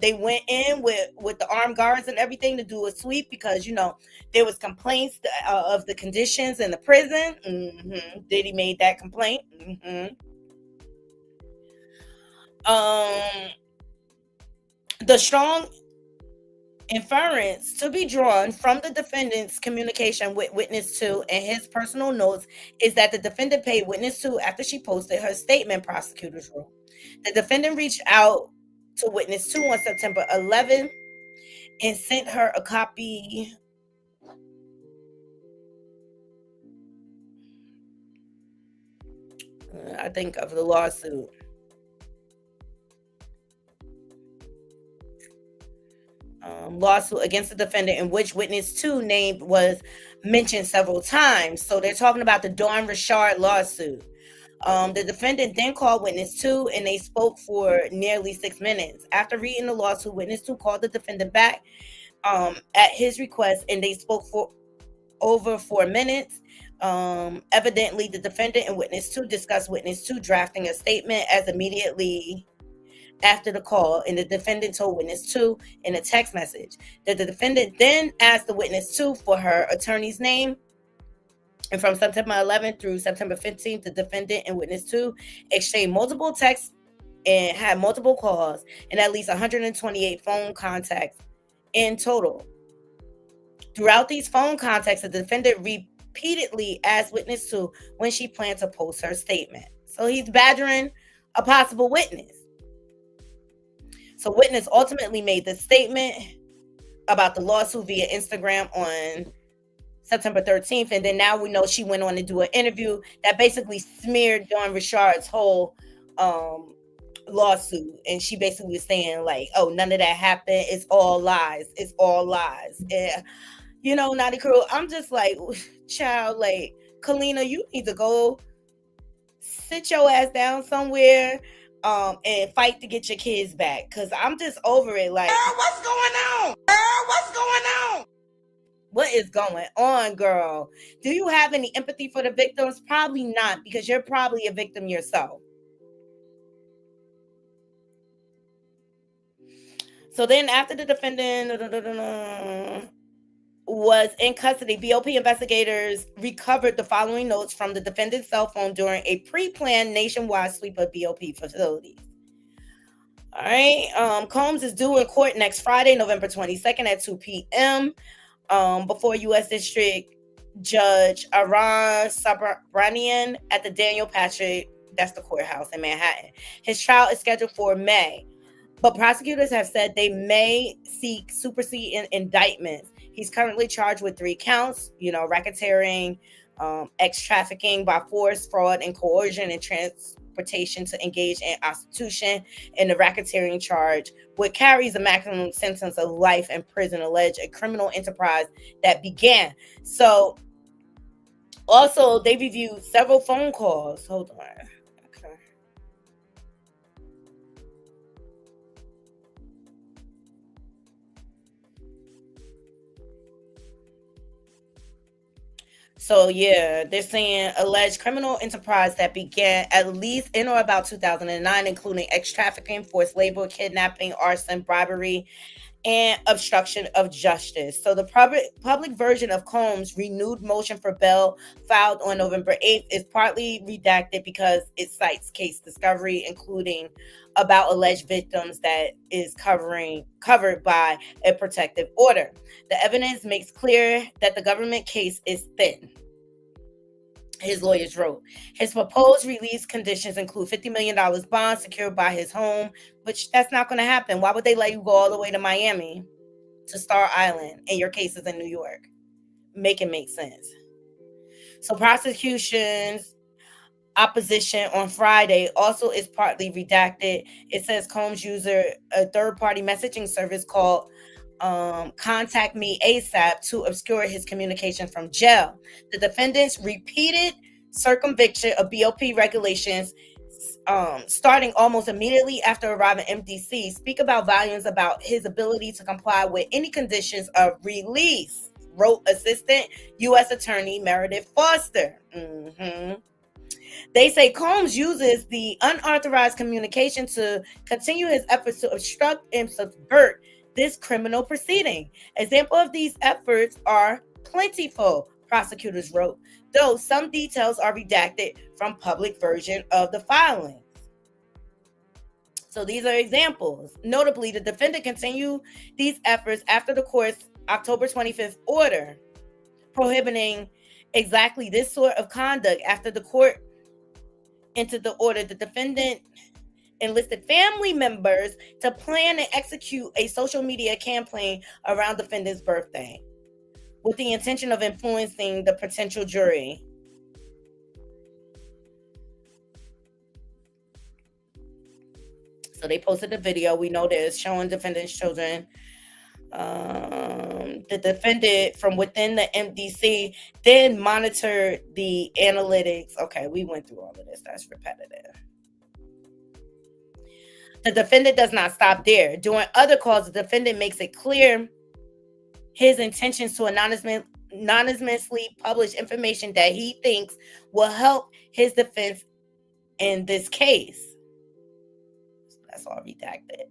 they went in with the armed guards and everything to do a sweep because, you know, there was complaints of the conditions in the prison. Diddy made that complaint. The strong inference to be drawn from the defendant's communication with witness 2 and his personal notes is that the defendant paid witness 2 after she posted her statement, prosecutors wrote. The defendant reached out to witness 2 on September 11th and sent her a copy I think of the lawsuit. Lawsuit against the defendant in which witness 2 named was mentioned several times. So they're talking about the Dawn Richard lawsuit. The defendant then called witness 2 and they spoke for nearly 6 minutes. After reading the lawsuit, witness 2 called the defendant back at his request and they spoke for over 4 minutes. Evidently, the defendant and witness 2 discussed witness 2 drafting a statement as immediately after the call, and the defendant told witness 2 in a text message that the defendant then asked the witness 2 for her attorney's name And from September 11th through September 15th, the defendant and witness 2 exchanged multiple texts and had multiple calls and at least 128 phone contacts in total. Throughout these phone contacts, the defendant repeatedly asked witness 2 when she planned to post her statement. So he's badgering a possible witness. So witness ultimately made the statement about the lawsuit via Instagram on September 13th. And then now we know she went on to do an interview that basically smeared Dawn Richard's whole lawsuit. And she basically was saying like, oh, none of that happened. It's all lies. It's all lies. And, you know, Naughty Crew, I'm just like, child, like, Kalina, you need to go sit your ass down somewhere and fight to get your kids back. Because I'm just over it. Like, girl, what's going on? Girl, what's going on? What is going on, girl? Do you have any empathy for the victims? Probably not, because you're probably a victim yourself. So then after the defendant was in custody, BOP investigators recovered the following notes from the defendant's cell phone during a pre-planned nationwide sweep of BOP facilities. All right. Combs is due in court next Friday, November 22nd at 2 p.m. Before U.S. District Judge Aron Sabranian at the Daniel Patrick, that's the courthouse in Manhattan. His trial is scheduled for May, but prosecutors have said they may seek superseding indictments. He's currently charged with 3 counts, racketeering, ex-trafficking by force, fraud, and coercion, and transportation to engage in prostitution. And the racketeering charge, which carries a maximum sentence of life in prison, alleged a criminal enterprise that began. So, also, they reviewed several phone calls. Hold on. Okay. So, yeah, they're saying alleged criminal enterprise that began at least in or about 2009, including ex-trafficking, forced labor, kidnapping, arson, bribery, and obstruction of justice. So the public version of Combs' renewed motion for bail filed on November 8th is partly redacted because it cites case discovery, including about alleged victims that is covered by a protective order. The evidence makes clear that the government case is thin. His lawyers wrote. His proposed release conditions include $50 million bond secured by his home, which that's not going to happen. Why would they let you go all the way to Miami to Star Island and your case is in New York? Make it make sense. So prosecution's opposition on Friday also is partly redacted. It says Combs used a third-party messaging service called Contact Me ASAP to obscure his communication from jail. The defendant's repeated circumvention of BOP regulations starting almost immediately after arriving in MDC speak about volumes about his ability to comply with any conditions of release, wrote Assistant U.S. Attorney Meredith Foster. They say Combs uses the unauthorized communication to continue his efforts to obstruct and subvert this criminal proceeding. Examples of these efforts are plentiful, prosecutors wrote, though some details are redacted from public version of the filings. So these are examples. Notably, the defendant continued these efforts after the court's October 25th order prohibiting exactly this sort of conduct. After the court entered the order, the defendant enlisted family members to plan and execute a social media campaign around defendant's birthday with the intention of influencing the potential jury. So they posted a video. We know this, showing defendant's children. The defendant from within the MDC then monitored the analytics. Okay, we went through all of this. That's repetitive. The defendant does not stop there. During other calls, the defendant makes it clear his intentions to anonymously publish information that he thinks will help his defense in this case. That's all redacted.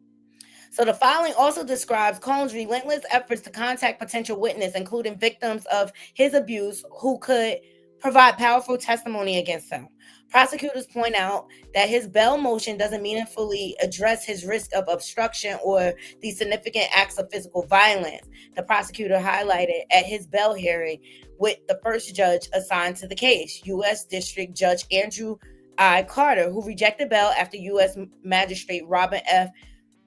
So the filing also describes Combs' relentless efforts to contact potential witnesses, including victims of his abuse, who could provide powerful testimony against him. Prosecutors point out that his bail motion doesn't meaningfully address his risk of obstruction or the significant acts of physical violence the prosecutor highlighted at his bail hearing with the first judge assigned to the case, U.S. District Judge Andrew I. Carter, who rejected bail after U.S. Magistrate Robin F.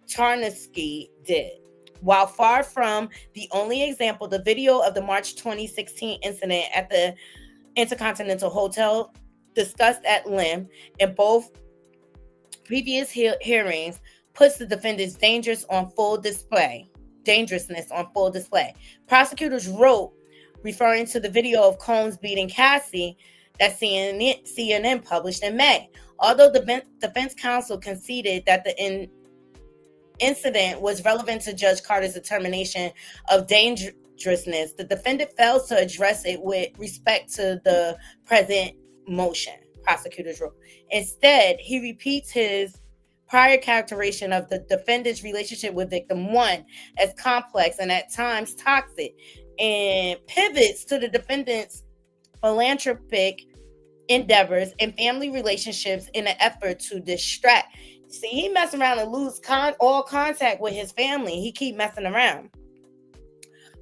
Charnesky did. While far from the only example, the video of the March 2016 incident at the Intercontinental Hotel discussed at length in both previous hearings puts the defendant's dangerousness on full display. Prosecutors wrote, referring to the video of Combs beating Cassie that CNN published in May. Although the defense counsel conceded that the incident was relevant to Judge Carter's determination of dangerousness, the defendant fails to address it with respect to the present motion, prosecutors wrote. Instead, he repeats his prior characterization of the defendant's relationship with victim one as complex and at times toxic, and pivots to the defendant's philanthropic endeavors and family relationships in an effort to distract. See, he messing around and lose all contact with his family. He keep messing around.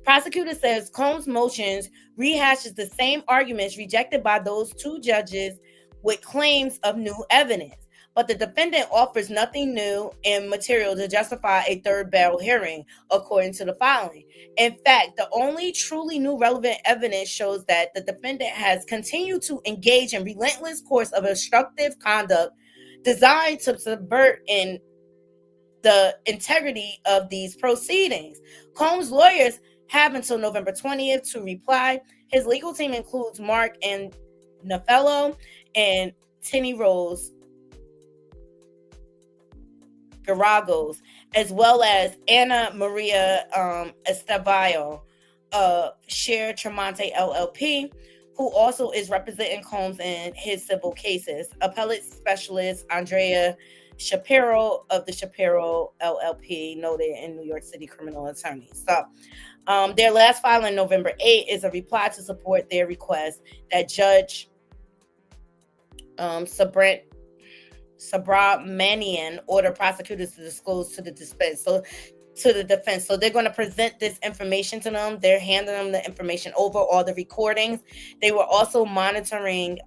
Prosecutor says Combs' motions rehashes the same arguments rejected by those two judges with claims of new evidence, but the defendant offers nothing new and material to justify a third bail hearing, according to the filing. In fact, the only truly new relevant evidence shows that the defendant has continued to engage in relentless course of obstructive conduct designed to subvert the integrity of these proceedings. Combs' lawyers have until November 20th to reply. His legal team includes Mark and Nafello and Tinny Rose Garagos, as well as Anna Maria Estevallo of Share Tremonte LLP, who also is representing Combs in his civil cases. Appellate specialist Andrea Shapiro of the Shapiro LLP, noted in New York City criminal attorney. So their last filing, November 8th, is a reply to support their request that Judge Subramanian order prosecutors to disclose to the defense. So they're going to present this information to them. They're handing them the information over, all the recordings. They were also monitoring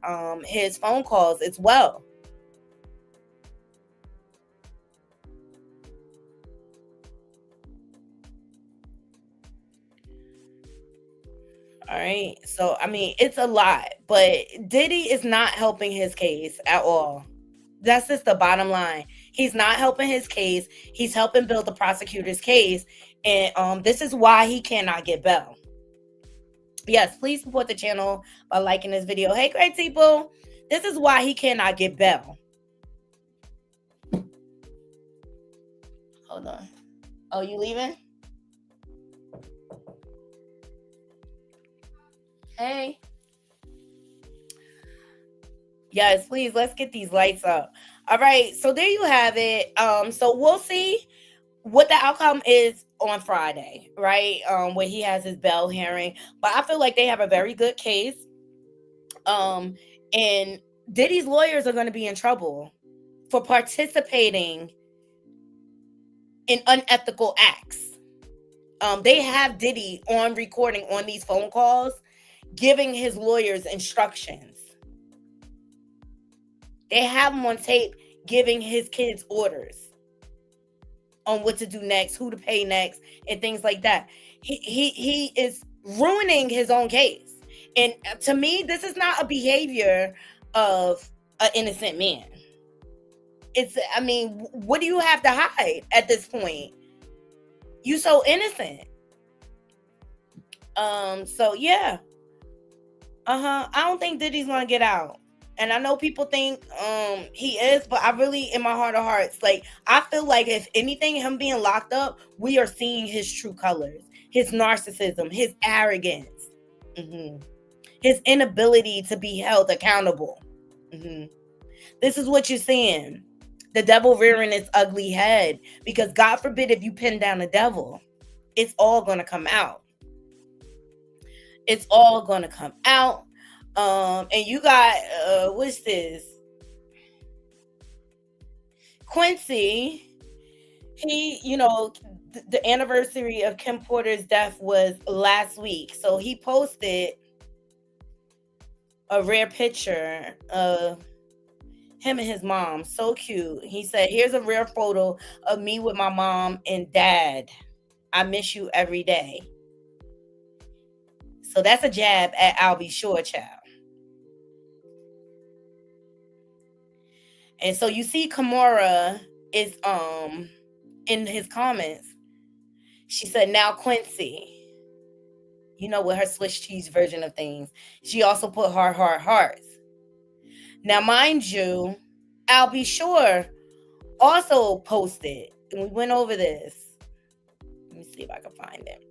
his phone calls as well. All right. So, I mean, it's a lot, but Diddy is not helping his case at all. That's just the bottom line. He's not helping his case. He's helping build the prosecutor's case. And this is why he cannot get bail. Yes, please support the channel by liking this video. Hey, great people. This is why he cannot get bail. Hold on. Oh, you leaving? Hey. Yes, please, let's get these lights up. All right, so there you have it. So we'll see what the outcome is on Friday, right? When he has his bail hearing. But I feel like they have a very good case. And Diddy's lawyers are going to be in trouble for participating in unethical acts. They have Diddy on recording on these phone calls, giving his lawyers instructions. They have him on tape giving his kids orders on what to do next, who to pay next, and things like that. He is ruining his own case. And to me, this is not a behavior of an innocent man. I mean, what do you have to hide at this point? You so innocent. So yeah. I don't think Diddy's gonna get out. And I know people think he is, but I really, in my heart of hearts, like, I feel like if anything, him being locked up, we are seeing his true colors, his narcissism, his arrogance, his inability to be held accountable. This is what you're seeing. The devil rearing its ugly head, because God forbid if you pin down the devil, it's all going to come out. It's all going to come out. And you got what's this? Quincy. He, the anniversary of Kim Porter's death was last week. So he posted a rare picture of him and his mom. So cute. He said, "Here's a rare photo of me with my mom and dad. I miss you every day." So that's a jab at I'll Be Sure, child. And so you see Kimora is in his comments. She said, "Now Quincy." With her Swiss cheese version of things. She also put hearts. Now, mind you, I'll Be Sure also posted, and we went over this. Let me see if I can find it.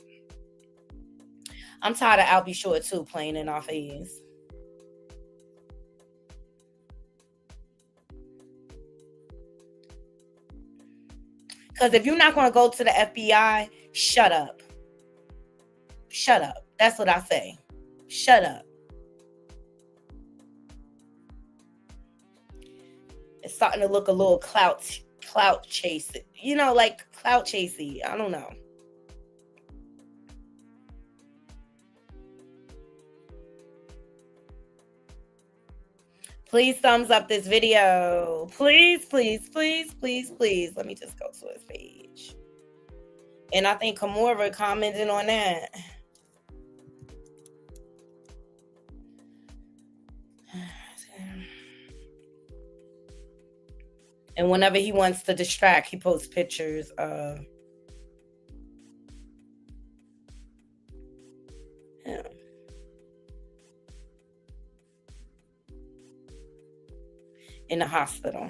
I'm tired of I'll Be Sure too playing in our face. Because if you're not going to go to the FBI, shut up. Shut up. That's what I say. Shut up. It's starting to look a little clout chasing. Like clout chasey. I don't know. Please thumbs up this video. Please, please, please, please, please. Let me just go to his page. And I think Kimora commented on that. And whenever he wants to distract, he posts pictures of him. In the hospital.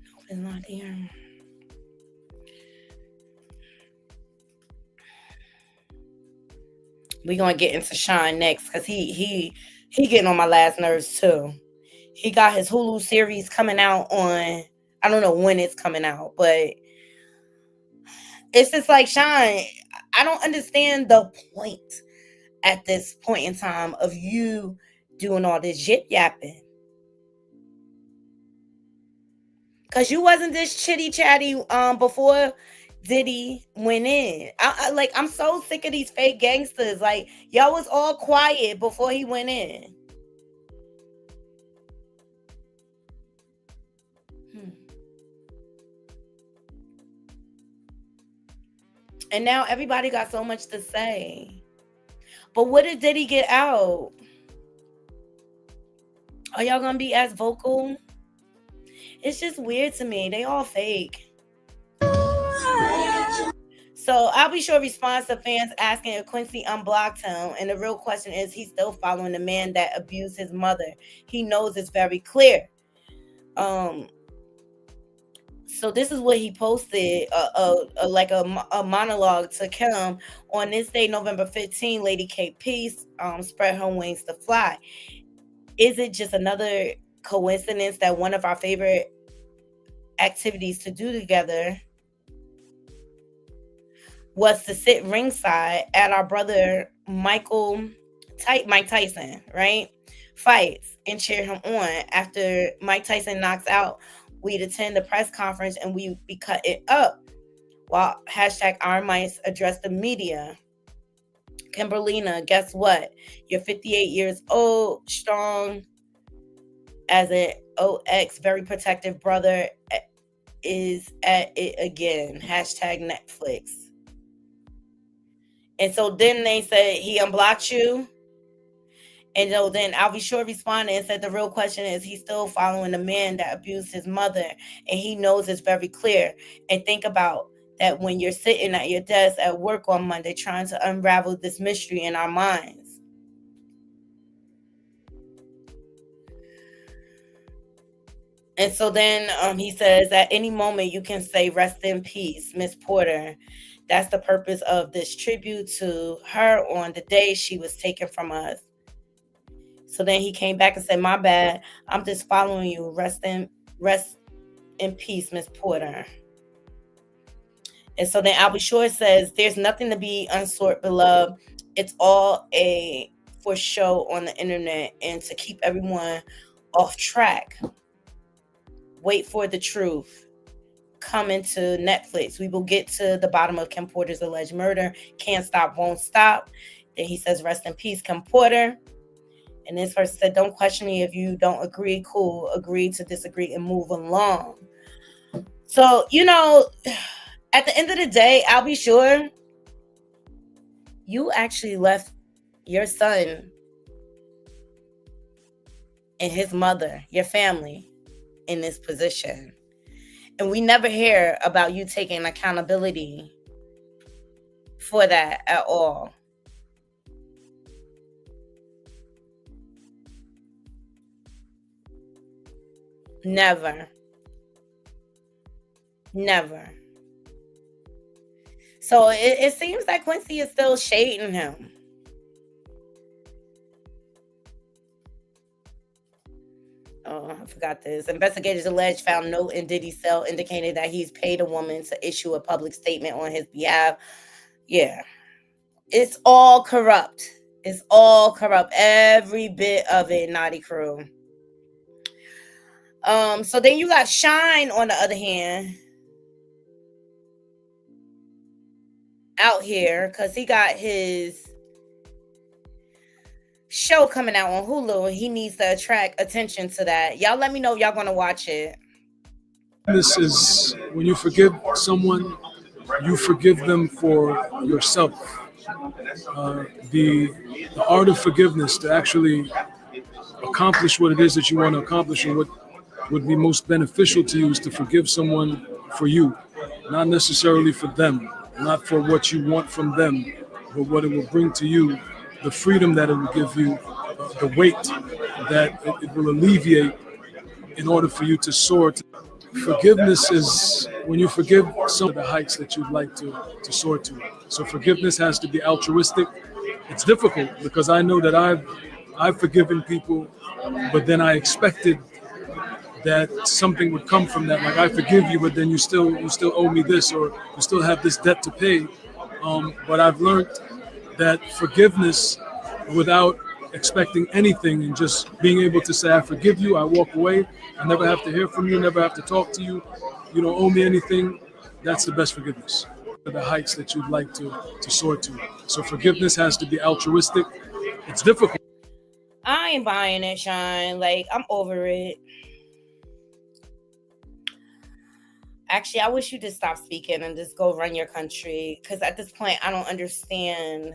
No, it's not here. We're gonna get into Shyne next because he getting on my last nerves too. He got his Hulu series coming out on, I don't know when it's coming out, but it's just like, Shyne, I don't understand the point at this point in time of you doing all this yip yapping. Because you wasn't this chitty chatty before Diddy went in. I'm so sick of these fake gangsters. Like, y'all was all quiet before he went in. And now everybody got so much to say. But what did Diddy get out? Are y'all gonna be as vocal? It's just weird to me. They all fake. So I'll Be Sure responds to fans asking if Quincy unblocked him. And the real question is, he's still following the man that abused his mother. He knows it's very clear. So this is what he posted, like a monologue to Kim. On this day, November 15, Lady KP spread her wings to fly. Is it just another coincidence that one of our favorite activities to do together was to sit ringside at our brother Mike Tyson, right? Fights and cheer him on. After Mike Tyson knocks out, we'd attend the press conference and we'd be cut it up while #Our Mice address the media. Kimberlina, guess what? You're 58 years old, strong as an OX, very protective brother is at it again. #Netflix. And so then they said he unblocked you. And so then I'll Be Sure responded and said the real question is, he's still following the man that abused his mother. And he knows it's very clear. And think about that when you're sitting at your desk at work on Monday trying to unravel this mystery in our minds. And so then he says, at any moment you can say, rest in peace, Miss Porter. That's the purpose of this tribute to her on the day she was taken from us. So then he came back and said, my bad, I'm just following you. Rest in peace, Miss Porter. And so then Albie Shore says, there's nothing to be unsort, beloved. It's all for show on the internet and to keep everyone off track. Wait for the truth. Coming to Netflix. We will get to the bottom of Kim Porter's alleged murder. Can't stop, won't stop. Then he says, rest in peace, Kim Porter. And this person said, don't question me if you don't agree. Cool. Agree to disagree and move along. So, you know, at the end of the day, I'll be sure you actually left your son and his mother, your family, in this position. And we never hear about you taking accountability for that at all. Never. Never. So it seems like Quincy is still shading him. Oh, I forgot this. Investigators allege found note in Diddy's cell indicating that he's paid a woman to issue a public statement on his behalf. Yeah. It's all corrupt. It's all corrupt. Every bit of it, Naughty Crew. So then you got Shyne on the other hand. Out here, because he got his show coming out on Hulu and he needs to attract attention to that. Y'all let me know if y'all gonna watch it. This is when you forgive someone, you forgive them for yourself. The art of forgiveness, to actually accomplish what it is that you want to accomplish and what would be most beneficial to you, is to forgive someone for you, not necessarily for them, not for what you want from them, but what it will bring to you, the freedom that it will give you, the weight that it will alleviate in order for you to soar. Forgiveness is when you forgive some of the heights that you'd like to soar to. So forgiveness has to be altruistic. It's difficult because I know that I've forgiven people, but then I expected that something would come from that. Like, I forgive you, but then you still owe me this, or you still have this debt to pay. But I've learned that forgiveness without expecting anything and just being able to say, I forgive you, I walk away, I never have to hear from you, never have to talk to you, you don't owe me anything, that's the best forgiveness. The heights that you'd like to soar to. So forgiveness has to be altruistic. It's difficult. I ain't buying it, Shyne. Like, I'm over it. Actually, I wish you just stop speaking and just go run your country. Because at this point, I don't understand.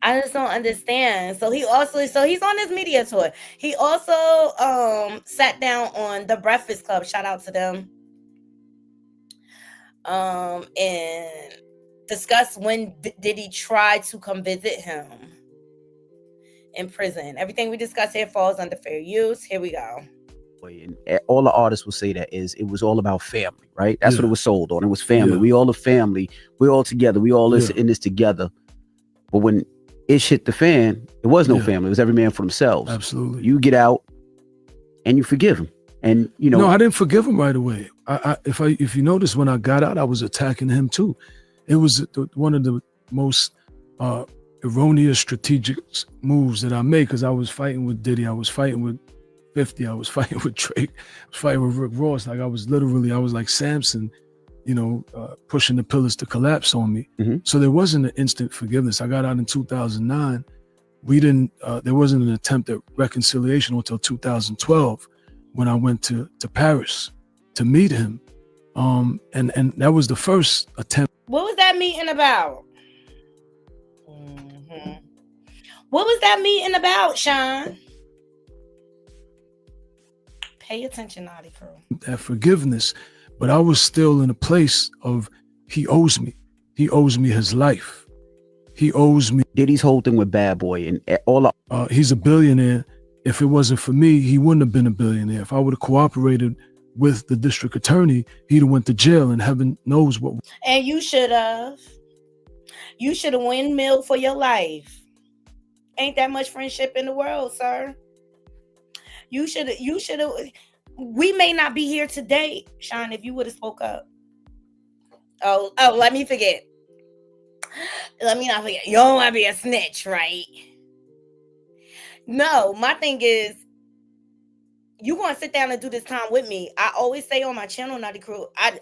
I just don't understand. So he's on his media tour. He also sat down on The Breakfast Club. Shout out to them. And discussed when Diddy tried to come visit him in prison. Everything we discuss here falls under fair use. Here we go. And all the artists will say that it was all about family, right? That's what it was sold on. It was family. We all a family. We all together. We all in this together. But when it hit the fan, it was no family. It was every man for themselves. Absolutely. You get out and you forgive him. And you know, no, I didn't forgive him right away. If you notice, when I got out, I was attacking him too. It was one of the most erroneous strategic moves that I made, because I was fighting with Diddy, I was fighting with 50, I was fighting with Drake, I was fighting with Rick Ross. Like, I was like Samson, pushing the pillars to collapse on me. Mm-hmm. So there wasn't an instant forgiveness. I got out in 2009. There wasn't an attempt at reconciliation until 2012, when I went to Paris to meet him. And that was the first attempt. What was that meeting about? What was that meeting about, Shyne? Pay attention, Naughty Crew. That forgiveness, but I was still in a place of, he owes me. He owes me his life. He owes me. Diddy's whole thing with Bad Boy and all. He's a billionaire. If it wasn't for me, he wouldn't have been a billionaire. If I would have cooperated with the district attorney, he'd have went to jail, and heaven knows what. And you should have. You should have windmilled for your life. Ain't that much friendship in the world, sir. You should have. We may not be here today, Shyne, if you would have spoke up. Oh, let me forget. Let me not forget. You don't want to be a snitch, right? No, my thing is, you want to sit down and do this time with me. I always say on my channel, Naughty Crew, I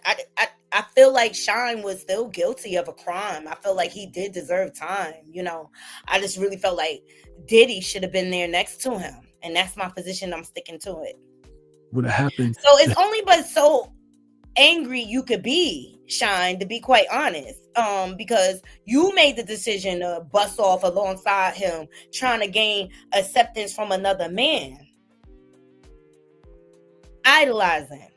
feel like Shyne was still guilty of a crime. I feel like he did deserve time. You know, I just really felt like Diddy should have been there next to him. And that's my position. I'm sticking to it. Would have happened. So it's only but so angry you could be, Shyne, to be quite honest. Because you made the decision to bust off alongside him, trying to gain acceptance from another man. Idolizing.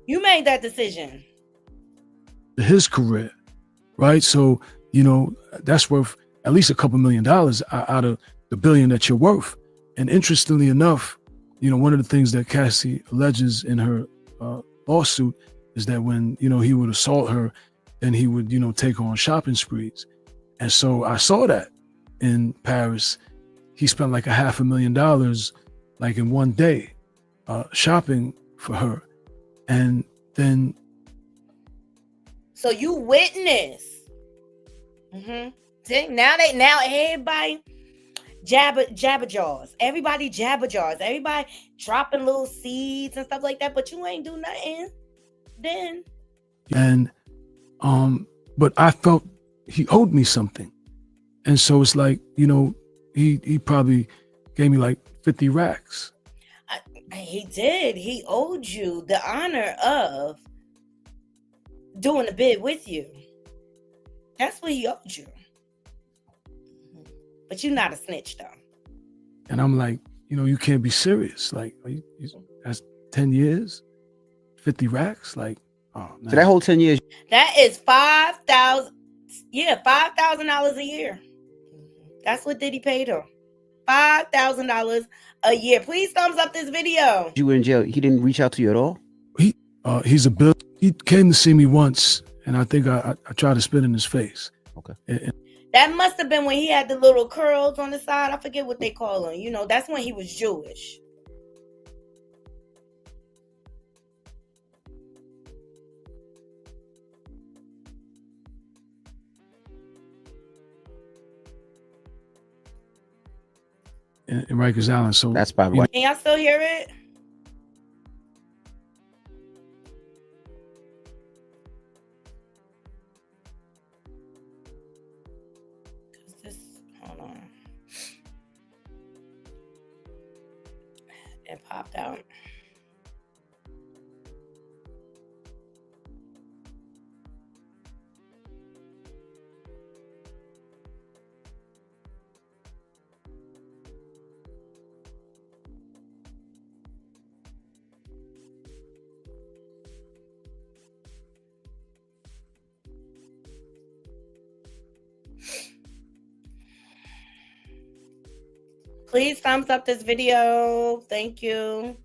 You made that decision. His career, right? So, you know, that's worth at least a couple $1 million out of the $1 billion that you're worth. And interestingly enough, you know, one of the things that Cassie alleges in her lawsuit is that when, you know, he would assault her, then he would, you know, take her on shopping sprees. And so I saw that in Paris. He spent like $500,000 like in one day shopping for her. And then. So you witness. See, now everybody jabber jaws. Everybody jabber jaws. Everybody dropping little seeds and stuff like that, but you ain't do nothing then. And but I felt he owed me something. And so it's like, you know, he probably gave me like 50 racks. He did. He owed you the honor of doing the bid with you. That's what he owed you. But you're not a snitch, though. And I'm like, you know, you can't be serious. Like, that's 10 years, 50 racks. Like, oh, man. So that whole 10 years. That is $5,000. Yeah, $5,000 a year. That's what Diddy paid her. $5,000 a year. Please thumbs up this video. You were in jail. He didn't reach out to you at all? He's a bill. He came to see me once, and I think I tried to spit in his face. Okay. That must have been when he had the little curls on the side. I forget what they call them. You know, that's when he was Jewish. In Rikers Island. So that's probably why. Can y'all still hear it? Hold on. It popped out. Please thumbs up this video. Thank you.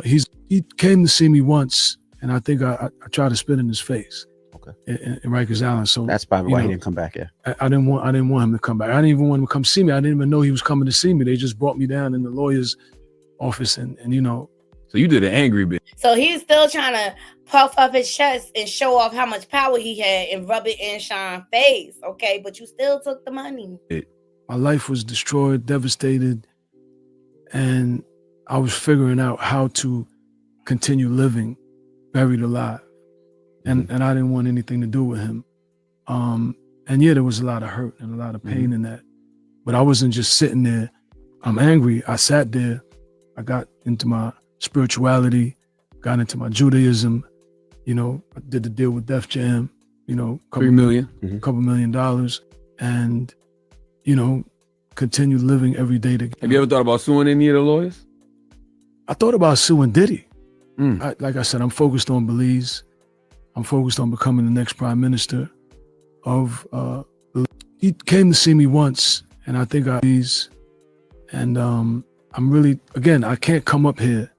He came to see me once, and I think I tried to spit in his face. Okay. In Rikers Island. So that's probably why he didn't come back. Yeah. I didn't want him to come back. I didn't even want him to come see me. I didn't even know he was coming to see me. They just brought me down in the lawyer's office, and you know. So you did an angry bit. So he's still trying to puff up his chest and show off how much power he had and rub it in Shyne's face. Okay, but you still took the money. My life was destroyed, devastated, and I was figuring out how to continue living, buried alive. And I didn't want anything to do with him. And yeah, there was a lot of hurt and a lot of pain in that. But I wasn't just sitting there. I'm angry. I sat there. I got into my spirituality, got into my Judaism. You know, I did the deal with Def Jam, you know, $3 million. Couple $1 million. And, you know, continue living every day together. Have you ever thought about suing any of the lawyers? I thought about suing Diddy. Like I said, I'm focused on Belize. I'm focused on becoming the next prime minister of he came to see me once, and I think and I'm really, again, I can't come up here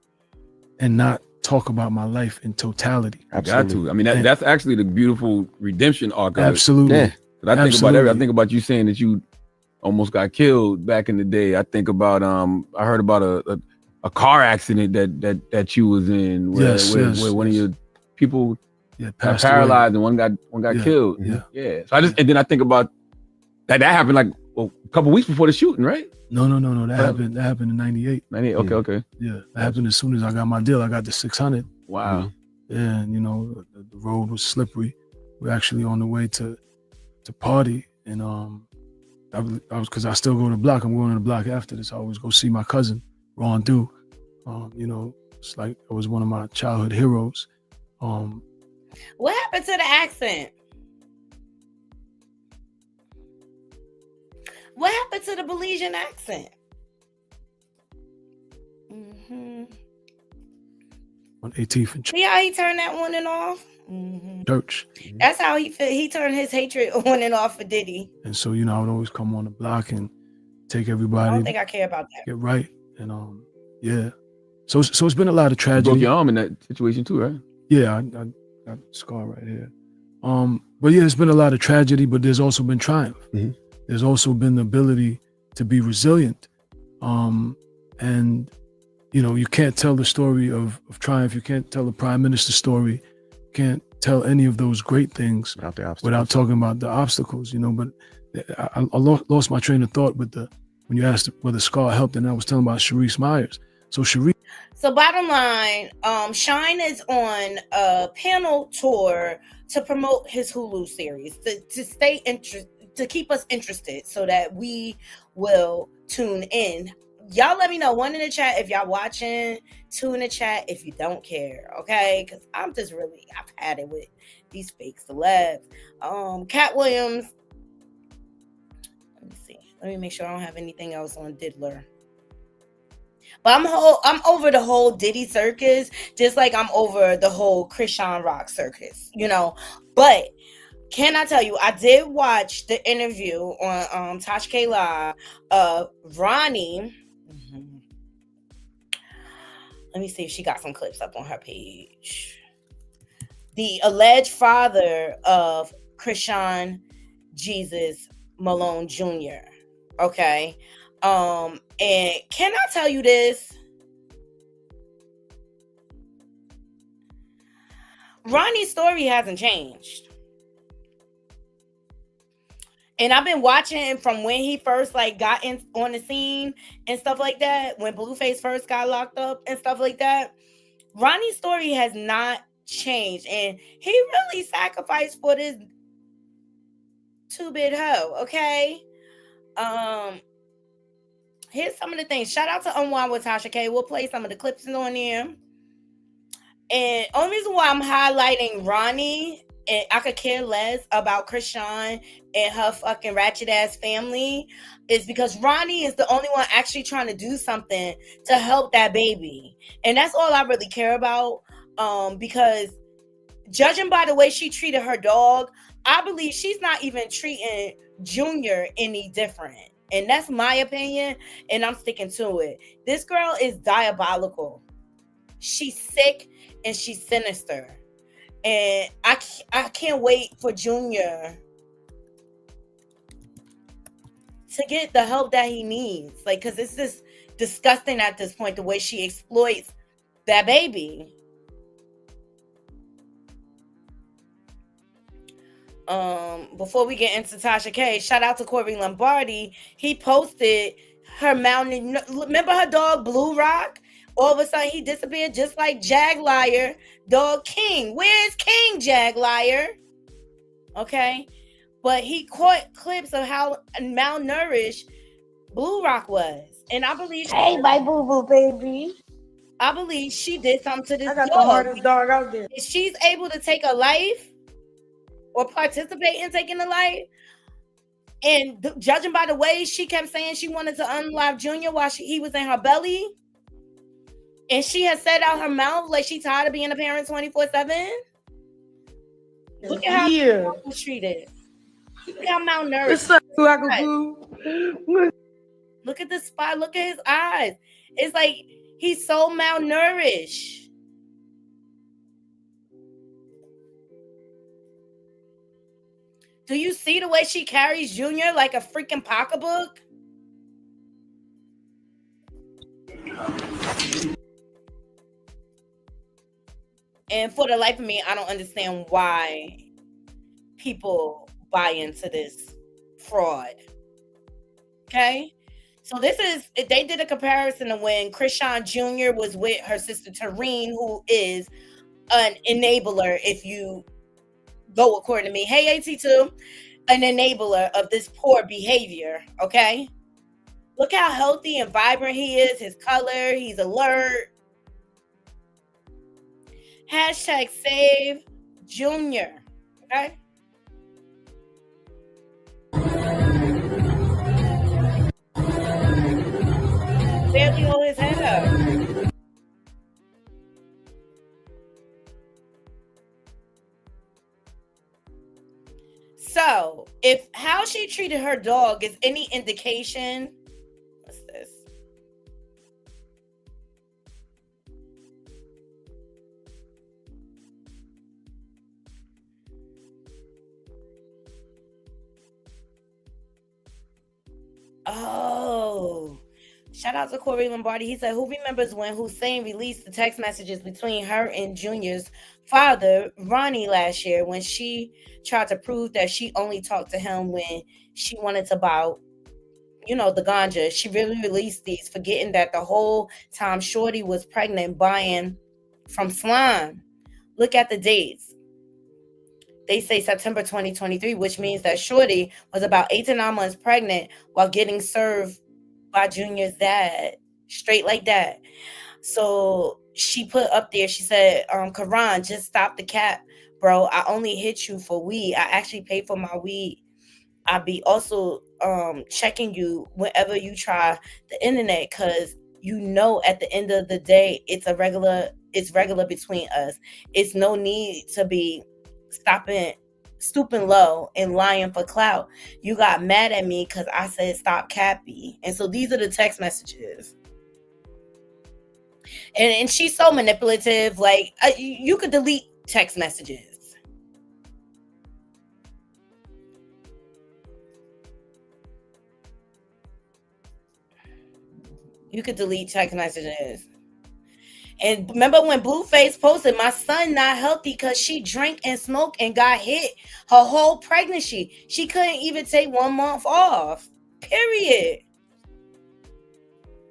and not talk about my life in totality. Got to. I mean, that's actually the beautiful redemption arc. Absolutely. Yeah. I think about I think about you saying that you almost got killed back in the day. I think about I heard about a car accident that you was in where, where one of your people got paralyzed and one got killed. Yeah. So and then I think about that happened like a couple weeks before the shooting, right? No. That happened in 98. 98. Okay. Yeah, that happened as soon as I got my deal. I got the 600. Wow. And the road was slippery. We're actually on the way to party, and I was because I still go to the block. I'm going to the block after this. I always go see my cousin Ron Du. It's like it was one of my childhood heroes. What happened to the accent? What happened to the Belizean accent? On 18th and See how he turned that on and off? Church. That's how he turned his hatred on and off for Diddy. And so, I would always come on the block and take everybody. I don't think I care about that. Get right. And yeah. So it's been a lot of tragedy. You broke your arm in that situation too, right? Yeah, I got a scar right here. But yeah, it's been a lot of tragedy, but there's also been triumph. Mm-hmm. There's also been the ability to be resilient. And you can't tell the story of triumph. You can't tell the prime minister's story. You can't tell any of those great things without talking about the obstacles, But I lost my train of thought with when you asked whether Scar helped, and I was telling about Sharice Myers. So bottom line, Shyne is on a panel tour to promote his Hulu series to stay interested, to keep us interested, so that we will tune in. Y'all let me know, one in the chat if y'all watching, two in the chat if you don't care, okay? Because I've had it with these fake celebs. Cat Williams. Let me see. Let me make sure I don't have anything else on Diddler. But I'm over the whole Diddy circus, just like I'm over the whole Chrisean Rock circus, But can I tell you, I did watch the interview on Tosh K Live of Ronnie. Let me see if she got some clips up on her page. The alleged father of Chrisean Jesus Malone Jr. Okay. And can I tell you this? Ronnie's story hasn't changed. And I've been watching from when he first got on the scene and stuff like that, when Blueface first got locked up and stuff like that. Ronnie's story has not changed, and he really sacrificed for this two-bit hoe. Okay, here's some of the things. Shout out to Unwind with Tasha K. We'll play some of the clips on here. And only reason why I'm highlighting Ronnie, and I could care less about Chrisean and her fucking ratchet ass family, is because Ronnie is the only one actually trying to do something to help that baby. And that's all I really care about. Because judging by the way she treated her dog, I believe she's not even treating Junior any different. And that's my opinion, and I'm sticking to it. This girl is diabolical. She's sick and she's sinister. And I can't wait for Junior to get the help that he needs. Because it's just disgusting at this point, the way she exploits that baby. Before we get into Tasha K, shout out to Corey Lombardi. He posted her mountain. Remember her dog Blue Rock? All of a sudden he disappeared, just like Jag Liar dog King. Where's King, Jag Liar? Okay, but he caught clips of how malnourished Blue Rock was, and I believe. Hey, my boo boo baby. I believe she did something to this I got dog. the hardest dog out there. If she's able to take a life or participate in taking a life, and judging by the way she kept saying she wanted to unalive Junior while he was in her belly, and she has said out her mouth like she tired of being a parent 24/7. Look at how she was treated. Look how malnourished. Look at the spot. Look at his eyes. It's like he's so malnourished. Do you see the way she carries Junior like a freaking pocketbook? And for the life of me, I don't understand why people buy into this fraud. Okay? So they did a comparison of when Chrisean Jr. was with her sister Tareen, who is an enabler, if you go according to me. Hey, AT2, an enabler of this poor behavior, okay? Look how healthy and vibrant he is, his color, he's alert. Hashtag save Junior, okay? Barely hold his head up. So, if how she treated her dog is any indication, what's this? Oh, shout out to Corey Lombardi. He said, who remembers when Hussein released the text messages between her and Junior's father, Ronnie, last year when she tried to prove that she only talked to him when she wanted to buy, the ganja. She really released these, forgetting that the whole time Shorty was pregnant buying from Slime. Look at the dates. They say September 2023, which means that Shorty was about 8 to 9 months pregnant while getting served by Junior's dad. Straight like that. So she put up there, she said, Karan, just stop the cap, bro. I only hit you for weed. I actually pay for my weed. I'll be also checking you whenever you try the internet, because at the end of the day, it's regular between us. It's no need to be stooping low and lying for clout. You got mad at me because I said stop cappy. And so these are the text messages. And she's so manipulative. Like, you could delete text messages. You could delete text messages. And remember when Blueface posted, my son not healthy because she drank and smoked and got hit her whole pregnancy. She couldn't even take 1 month off. Period.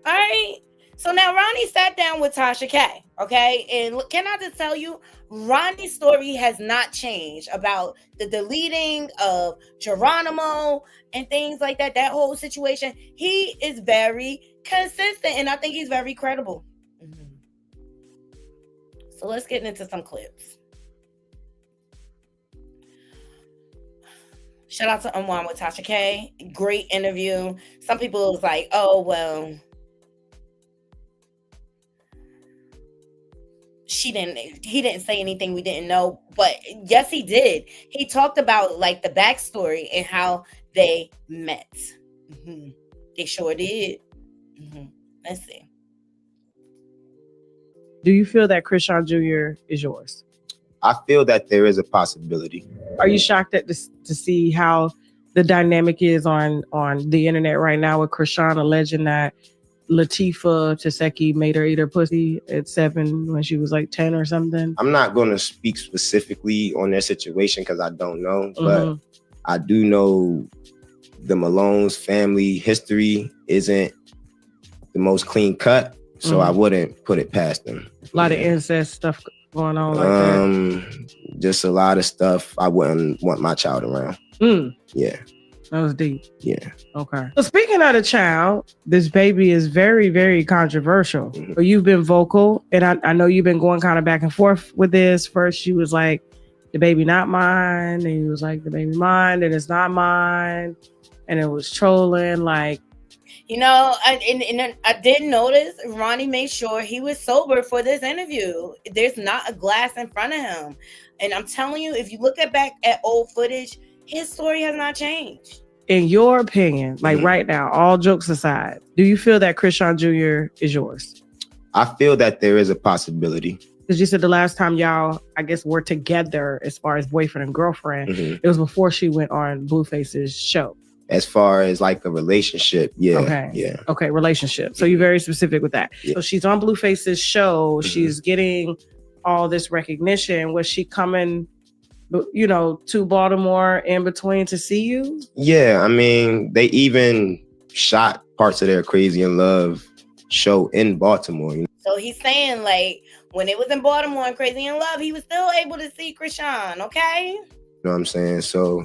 All right. So now Ronnie sat down with Tasha K. Okay. And can I just tell you, Ronnie's story has not changed about the deleting of Geronimo and things like that. That whole situation. He is very consistent and I think he's very credible. So let's get into some clips. Shout out to Unwind with Tasha K. Great interview. Some people was like, oh, well, he didn't say anything we didn't know. But yes, he did. He talked about like the backstory and how they met. Mm-hmm. They sure did. Mm-hmm. Let's see. Do you feel that Chrisean Jr. is yours? I feel that there is a possibility. Are you shocked to see how the dynamic is on the internet right now with Chrisean alleging that Latifah Teseki made her eat her pussy at 7 when she was like 10 or something? I'm not going to speak specifically on their situation because I don't know, but I do know the Malone's family history isn't the most clean cut. So I wouldn't put it past them. A lot of incest stuff going on like that. Just a lot of stuff I wouldn't want my child around. Yeah. That was deep. Yeah. Okay. So speaking of the child, this baby is very, very controversial. So you've been vocal, and I know you've been going kind of back and forth with this. First, she was like, the baby not mine. And he was like, the baby mine, and it's not mine. And it was trolling, like, I did notice Ronnie made sure he was sober for this interview. There's not a glass in front of him. And I'm telling you, if you look back at old footage, his story has not changed. In your opinion, like right now, all jokes aside, do you feel that Chrisean Jr. is yours? I feel that there is a possibility. Because you said the last time y'all, I guess, were together as far as boyfriend and girlfriend, it was before she went on Blueface's show. As far as like a relationship, yeah. Okay. Yeah. Okay, relationship. So you're very specific with that. Yeah. So she's on Blueface's show. She's getting all this recognition. Was she coming, to Baltimore in between to see you? Yeah, I mean, they even shot parts of their Crazy in Love show in Baltimore. So he's saying, like, when it was in Baltimore and Crazy in Love, he was still able to see Chrisean, okay? You know what I'm saying? So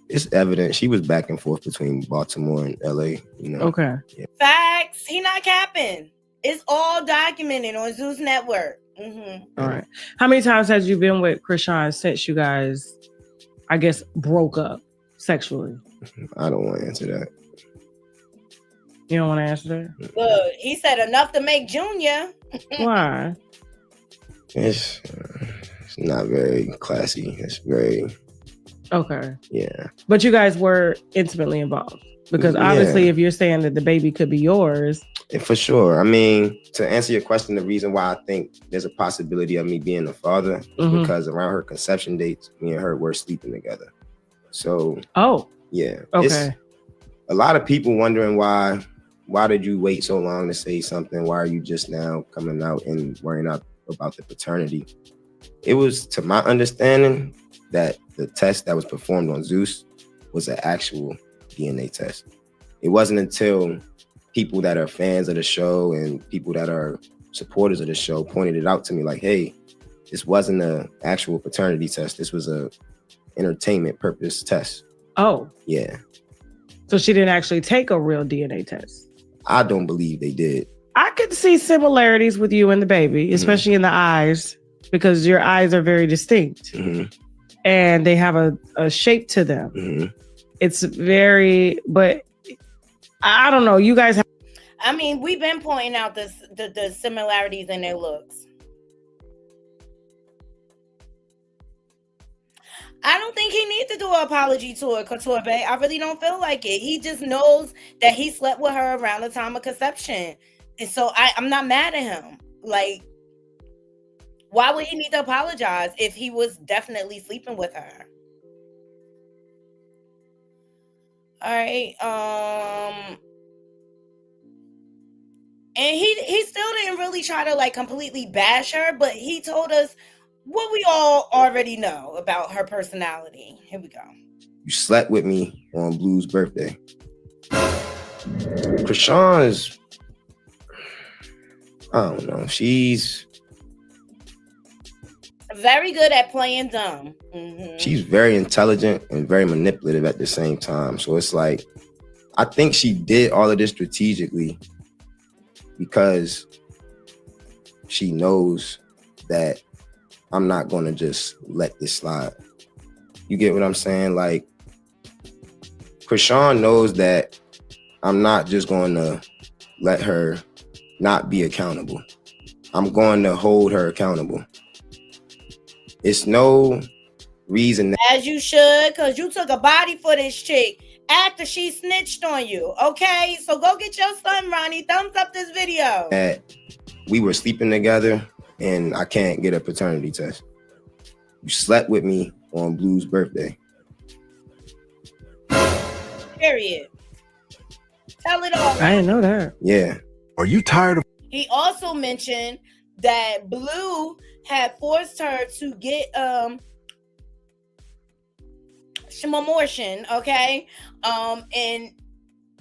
it's evident she was back and forth between Baltimore and LA, Okay. Yeah. Facts. He not capping. It's all documented on Zeus Network. All right. How many times has you been with Chrisean since you guys, I guess, broke up sexually? I don't want to answer that. You don't want to answer that? Look, he said enough to make Junior. Why? It's not very classy. It's very... Okay. Yeah. But you guys were intimately involved. Because obviously, if you're saying that the baby could be yours. For sure. I mean, to answer your question, the reason why I think there's a possibility of me being a father is because around her conception dates, me and her were sleeping together. So. Oh. Yeah. Okay. It's a lot of people wondering why did you wait so long to say something? Why are you just now coming out and worrying about the paternity? It was, to my understanding, that the test that was performed on Zeus was an actual DNA test. It wasn't until people that are fans of the show and people that are supporters of the show pointed it out to me like, hey, this wasn't an actual paternity test. This was a entertainment purpose test. Oh. Yeah. So she didn't actually take a real DNA test? I don't believe they did. I could see similarities with you and the baby, especially in the eyes, because your eyes are very distinct. And they have a shape to them. It's very, but I don't know. You guys have. I mean, we've been pointing out the similarities in their looks. I don't think he needs to do an apology to her, Couture Bay. I really don't feel like it. He just knows that he slept with her around the time of conception. And so I'm not mad at him. Like, why would he need to apologize if he was definitely sleeping with her? All right. And he still didn't really try to like completely bash her, but he told us what we all already know about her personality. Here we go. You slept with me on Blue's birthday. Chrisean is, I don't know. She's very good at playing dumb. She's very intelligent and very manipulative at the same time. So it's like, I think she did all of this strategically because she knows that I'm not going to just let this slide. You get what I'm saying? Like, Chrisean knows that I'm not just going to let her not be accountable. I'm going to hold her accountable. It's no reason that— As you should, because you took a body for this chick after she snitched on you. Okay, so go get your son, Ronnie. Thumbs up this video. That we were sleeping together and I can't get a paternity test. You slept with me on Blue's birthday. Period. Tell it all. I didn't know that. Yeah. Are you tired of— He also mentioned that Blue had forced her to get abortion, okay? And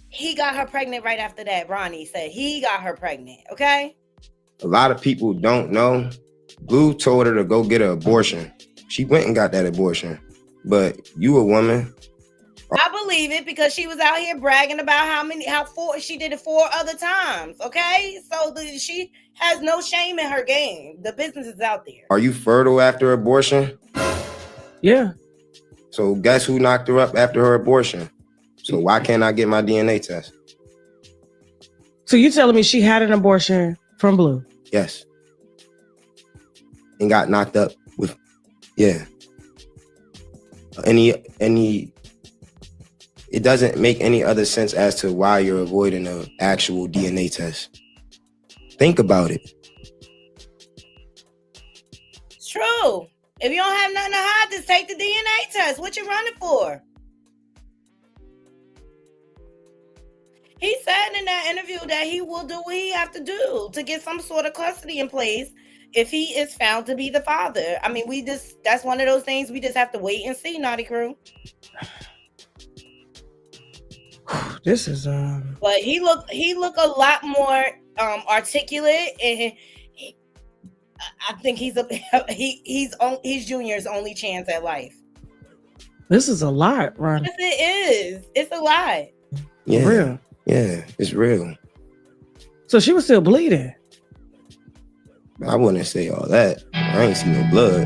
he got her pregnant right after that. Ronnie said he got her pregnant, okay? A lot of people don't know. Blue told her to go get an abortion. She went and got that abortion. But you a woman. I believe it because she was out here bragging about she did it 4 other times, okay? So she has no shame in her game. The business is out there. Are you fertile after abortion? Yeah. So guess who knocked her up after her abortion? So why can't I get my DNA test? So you telling me she had an abortion from Blue? Yes. And got knocked up with, yeah. It doesn't make any other sense as to why you're avoiding an actual DNA test. Think about it. It's true. If you don't have nothing to hide, just take the DNA test. What you running for? He said in that interview that he will do what he have to do to get some sort of custody in place if he is found to be the father. I mean, that's one of those things we just have to wait and see, Naughty Crew. This is But he look a lot more articulate, and I think he's Junior's only chance at life. This is a lot, Ron. Yes, it is. It's a lot. Yeah. Real. Yeah, it's real. So she was still bleeding. I wouldn't say all that. I ain't see no blood.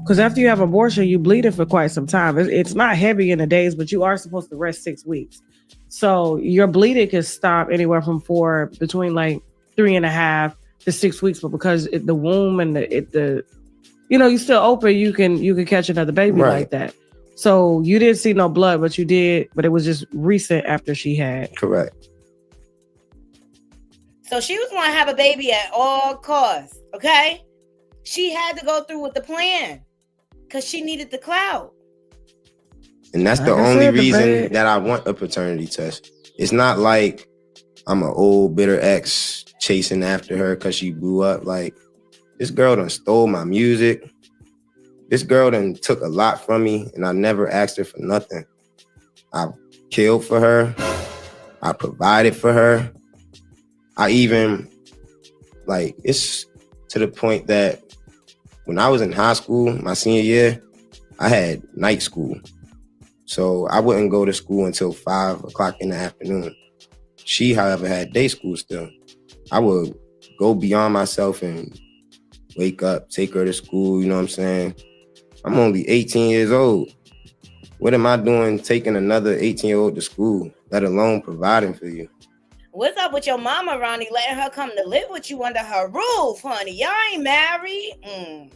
Because after you have abortion, you bleeding for quite some time. It's not heavy in the days, but you are supposed to rest 6 weeks. So your bleeding can stop anywhere from between like 3.5 to 6 weeks. But because the womb and the you still open, you can catch another baby like that. So you didn't see no blood, but you did. But it was just recent after she had. Correct. So she was going to have a baby at all costs. Okay, she had to go through with the plan. Because she needed the clout. And that's the only reason that I want a paternity test. It's not like I'm an old bitter ex chasing after her because she blew up. Like, this girl done stole my music. This girl done took a lot from me, and I never asked her for nothing. I killed for her. I provided for her. I even, like, it's to the point that when I was in high school, my senior year, I had night school. So I wouldn't go to school until 5 o'clock in the afternoon. She, however, had day school still. I would go beyond myself and wake up, take her to school, you know what I'm saying? I'm only 18 years old. What am I doing taking another 18-year-old to school, let alone providing for you? What's up with your mama, Ronnie, letting her come to live with you under her roof, honey? Y'all ain't married.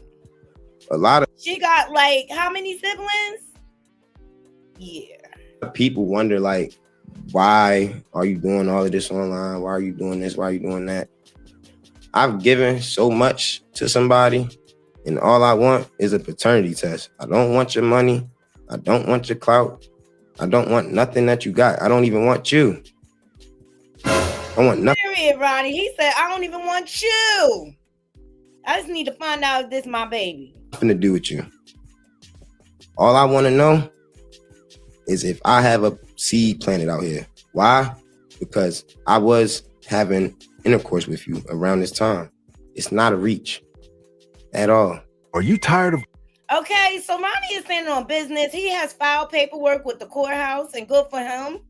A lot of She got like how many siblings? Yeah. people wonder, like, why are you doing all of this online? Why are you doing this? Why are you doing that? I've given so much to somebody, and all I want is a paternity test. I don't want your money. I don't want your clout. I don't want nothing that you got. I don't even want you. I want nothing. Period, Ronnie. He said, I don't even want you. I just need to find out if this my baby. Nothing to do with you. All I want to know is if I have a seed planted out here. Why? Because I was having intercourse with you around this time. It's not a reach at all. Are you tired of... Okay, so Ronnie is standing on business. He has filed paperwork with the courthouse, and good for him.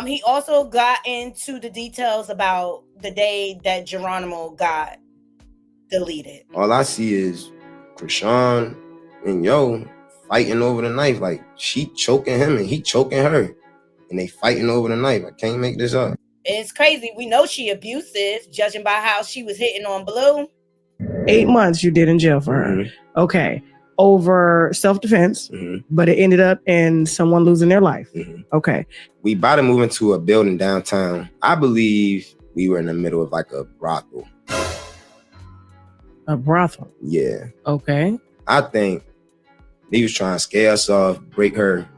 He also got into the details about the day that Geronimo got deleted. All I see is Chrisean and Yo fighting over the knife. Like, she choking him and he choking her. And they fighting over the knife. I can't make this up. It's crazy. We know she abusive, judging by how she was hitting on Blue. 8 months you did in jail for her. Mm-hmm. Okay. Over self-defense, but it ended up in someone losing their life. Okay. We about to move into a building downtown. I believe we were in the middle of like a brothel. A brothel? Yeah. Okay. I think they was trying to scare us off, break her,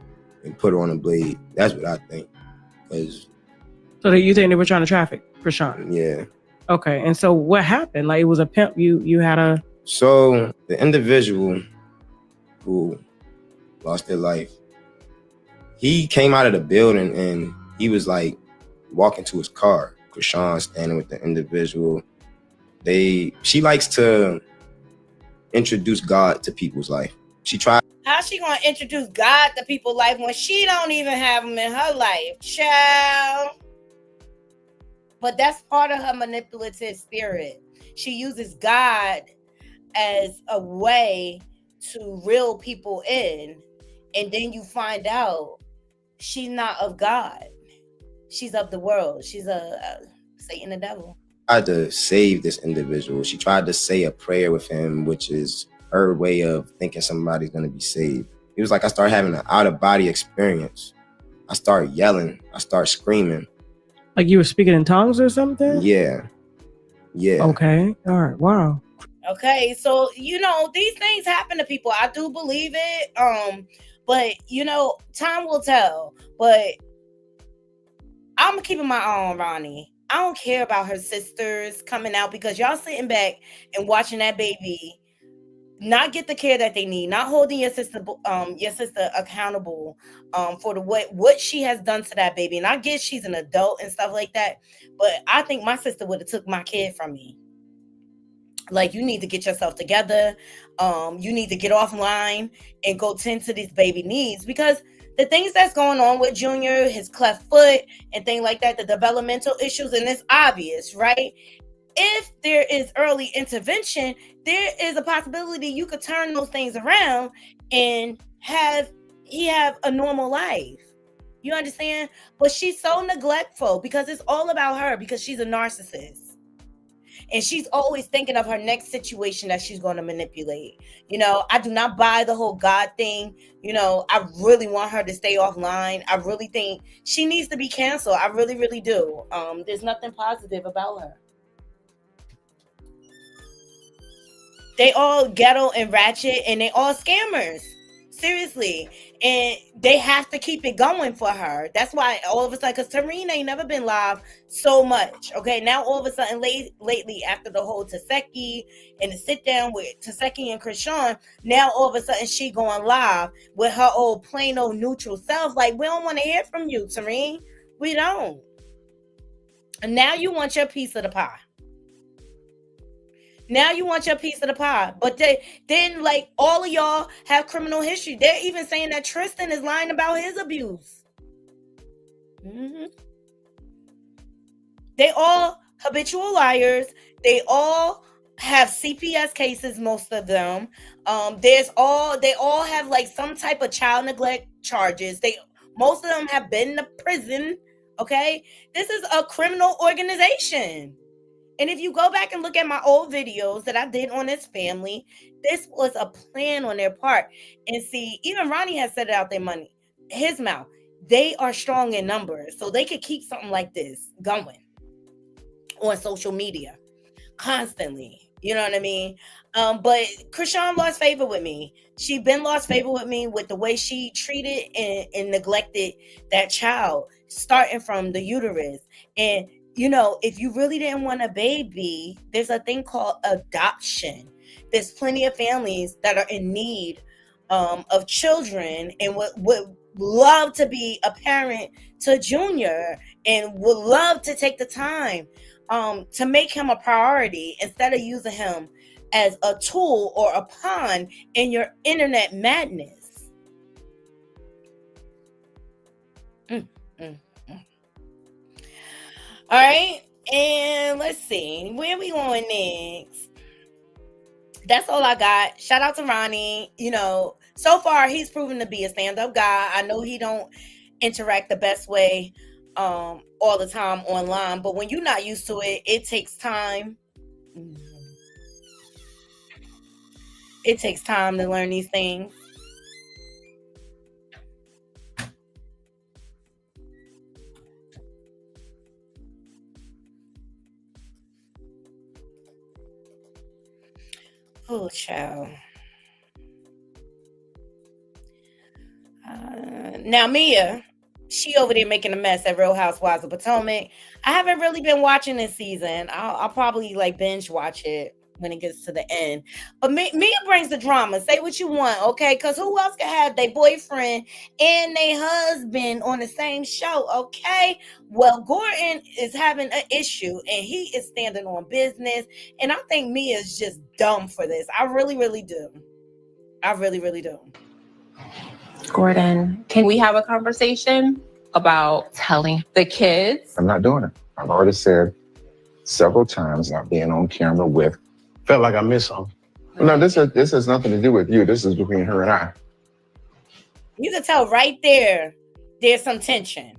and put her on a blade. That's what I think. So you think they were trying to traffic Chrisean? Yeah. Okay. And so what happened? Like, it was a pimp. You had a... So the individual who lost their life, he came out of the building and he was like walking to his car. Chrisean standing with the individual. She likes to introduce God to people's life. She tried. How's she gonna introduce God to people's life when she don't even have him in her life, child? But that's part of her manipulative spirit. She uses God as a way to reel people in, and then you find out she's not of God. She's of the world. She's a Satan, the devil. Tried to save this individual. She tried to say a prayer with him, which is her way of thinking somebody's going to be saved. It was like I started having an out-of-body experience. I started yelling. I started screaming. Like you were speaking in tongues or something? Yeah. Yeah. Okay. All right. Wow. Okay, so these things happen to people. I do believe it. But time will tell. But I'm keeping my eye on Ronnie. I don't care about her sisters coming out because y'all sitting back and watching that baby not get the care that they need, not holding your sister accountable for what she has done to that baby. And I guess she's an adult and stuff like that, but I think my sister would have took my kid from me. Like, you need to get yourself together. You need to get offline and go tend to these baby needs, because the things that's going on with Junior, his cleft foot and things like that, the developmental issues, and it's obvious, right? If there is early intervention, there is a possibility you could turn those things around and he have a normal life. You understand? But she's so neglectful because it's all about her, because she's a narcissist. And she's always thinking of her next situation that she's going to manipulate. I do not buy the whole God thing. I really want her to stay offline. I really think she needs to be canceled. I really, really do. There's nothing positive about her. They all ghetto and ratchet, and they all scammers. Seriously. And they have to keep it going for her. That's why all of a sudden, because Tareen ain't never been live so much. Okay, now all of a sudden lately, after the whole Taseki and the sit down with Taseki and Chrisean, now all of a sudden she going live with her old plain old neutral self. Like, we don't want to hear from you, Tareen. We don't. And now you want your piece of the pie. Now you want your piece of the pie. But then like all of y'all have criminal history. They're even saying that Tristan is lying about his abuse. Mm-hmm. They all habitual liars. They all have CPS cases, most of them. They all have like some type of child neglect charges. Most of them have been to prison. Okay? This is a criminal organization. And if you go back and look at my old videos that I did on this family, this was a plan on their part. And see, even Ronnie has said it out his mouth. They are strong in numbers, so they could keep something like this going on social media constantly. You know what I mean? But Chrisean lost favor with me. She been lost favor with me with the way she treated and neglected that child, starting from the uterus. And if you really didn't want a baby, there's a thing called adoption. There's plenty of families that are in need of children and would love to be a parent to Junior and would love to take the time to make him a priority instead of using him as a tool or a pawn in your internet madness. All right, and let's see, where we going next? That's all I got. Shout out to Ronnie. So far he's proven to be a stand-up guy. I know he don't interact the best way all the time online, but when you're not used to it, it takes time. It takes time to learn these things. Oh, child. Now, Mia, she over there making a mess at Real Housewives of Potomac. I haven't really been watching this season. I'll probably like binge watch it when it gets to the end. But Mia brings the drama. Say what you want, okay? Because who else can have their boyfriend and their husband on the same show, okay? Well, Gordon is having an issue, and he is standing on business. And I think Mia is just dumb for this. I really, really do. I really, really do. Gordon, can we have a conversation about telling the kids? I'm not doing it. I've already said several times not being on camera with. Felt like I missed something. No, this has nothing to do with you. This is between her and I. You can tell right there, there's some tension.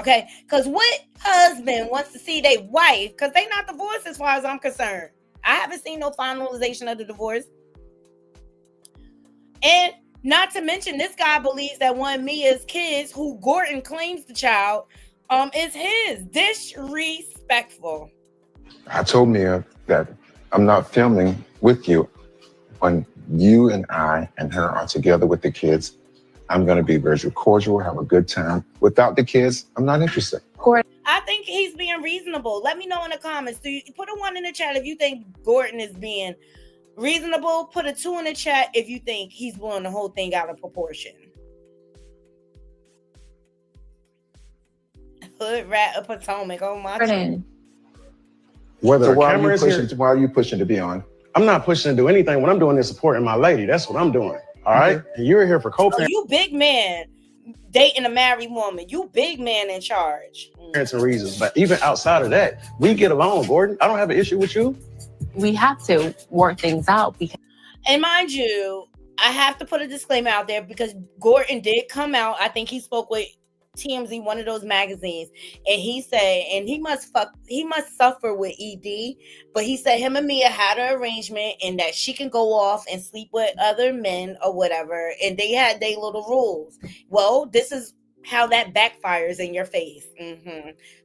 Okay? Because what husband wants to see their wife? Because they not divorced as far as I'm concerned. I haven't seen no finalization of the divorce. And not to mention, this guy believes that one of Mia's kids, who Gordon claims the child, is his. Disrespectful. I told Mia that I'm not filming with you. When you and I and her are together with the kids, I'm going to be very cordial, have a good time. Without the kids, I'm not interested. I think he's being reasonable. Let me know in the comments. Do you put a 1 in the chat if you think Gordon is being reasonable? Put a 2 in the chat if you think he's blowing the whole thing out of proportion. Hood rat of Potomac. Oh my God. Whether So a camera is here, why are you pushing to be on? I'm not pushing to do anything. What I'm doing is supporting my lady. That's what I'm doing. All right. And you're here for So co-parents you big man dating a married woman. You big man in charge. and reasons. But even outside of that, we get along, Gordon. I don't have an issue with you. We have to work things out because. And mind you, I have to put a disclaimer out there because Gordon did come out. I think he spoke with TMZ, one of those magazines, and he said, and he must suffer with ED, but he said him and Mia had an arrangement and that she can go off and sleep with other men or whatever, and they had their little rules. Well, this is how that backfires in your face,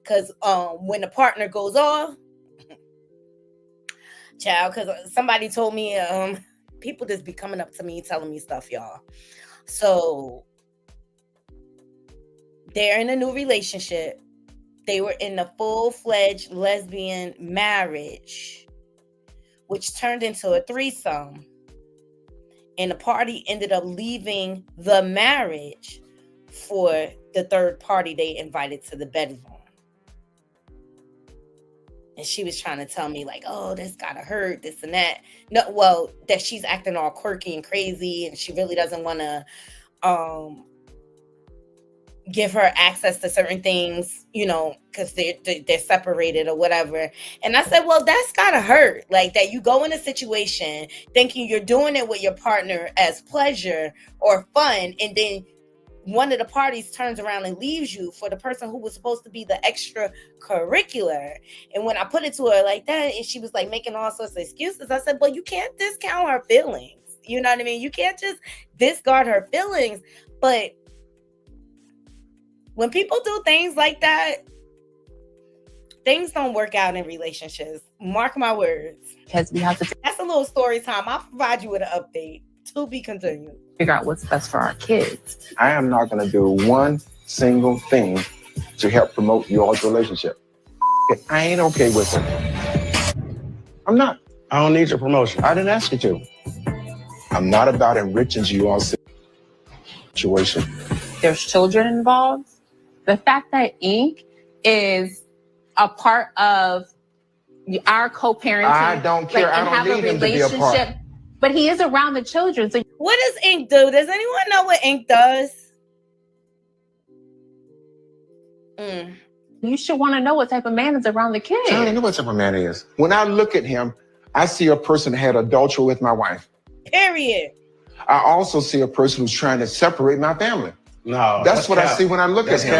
because when the partner goes off, child, because somebody told me, people just be coming up to me telling me stuff, y'all. So they're in a new relationship. They were in a full-fledged lesbian marriage, which turned into a threesome. And the party ended up leaving the marriage for the third party they invited to the bedroom. And she was trying to tell me like, oh, this gotta hurt, this and that. No, well, that she's acting all quirky and crazy and she really doesn't want to give her access to certain things, you know, because they're separated or whatever. And I said, well, that's gotta hurt. Like that you go in a situation thinking you're doing it with your partner as pleasure or fun, and then one of the parties turns around and leaves you for the person who was supposed to be the extracurricular. And when I put it to her like that, and she was like making all sorts of excuses, I said, well, you can't discount her feelings. You know what I mean? You can't just discard her feelings. But when people do things like that, things don't work out in relationships. Mark my words. Because we have to. That's a little story time. I'll provide you with an update. To be continued. Figure out what's best for our kids. I am not going to do one single thing to help promote y'all's relationship. I ain't okay with it. I'm not. I don't need your promotion. I didn't ask you to. I'm not about enriching you all situation. There's children involved. The fact that Ink is a part of our co-parenting. I don't care. Like, I don't need him to be a part. But he is around the children. So what does Ink do? Does anyone know what Ink does? You should want to know what type of man is around the kid. I don't know what type of man he is. When I look at him, I see a person that had adultery with my wife. Period. I also see a person who's trying to separate my family. No, that's what I see when I look at him.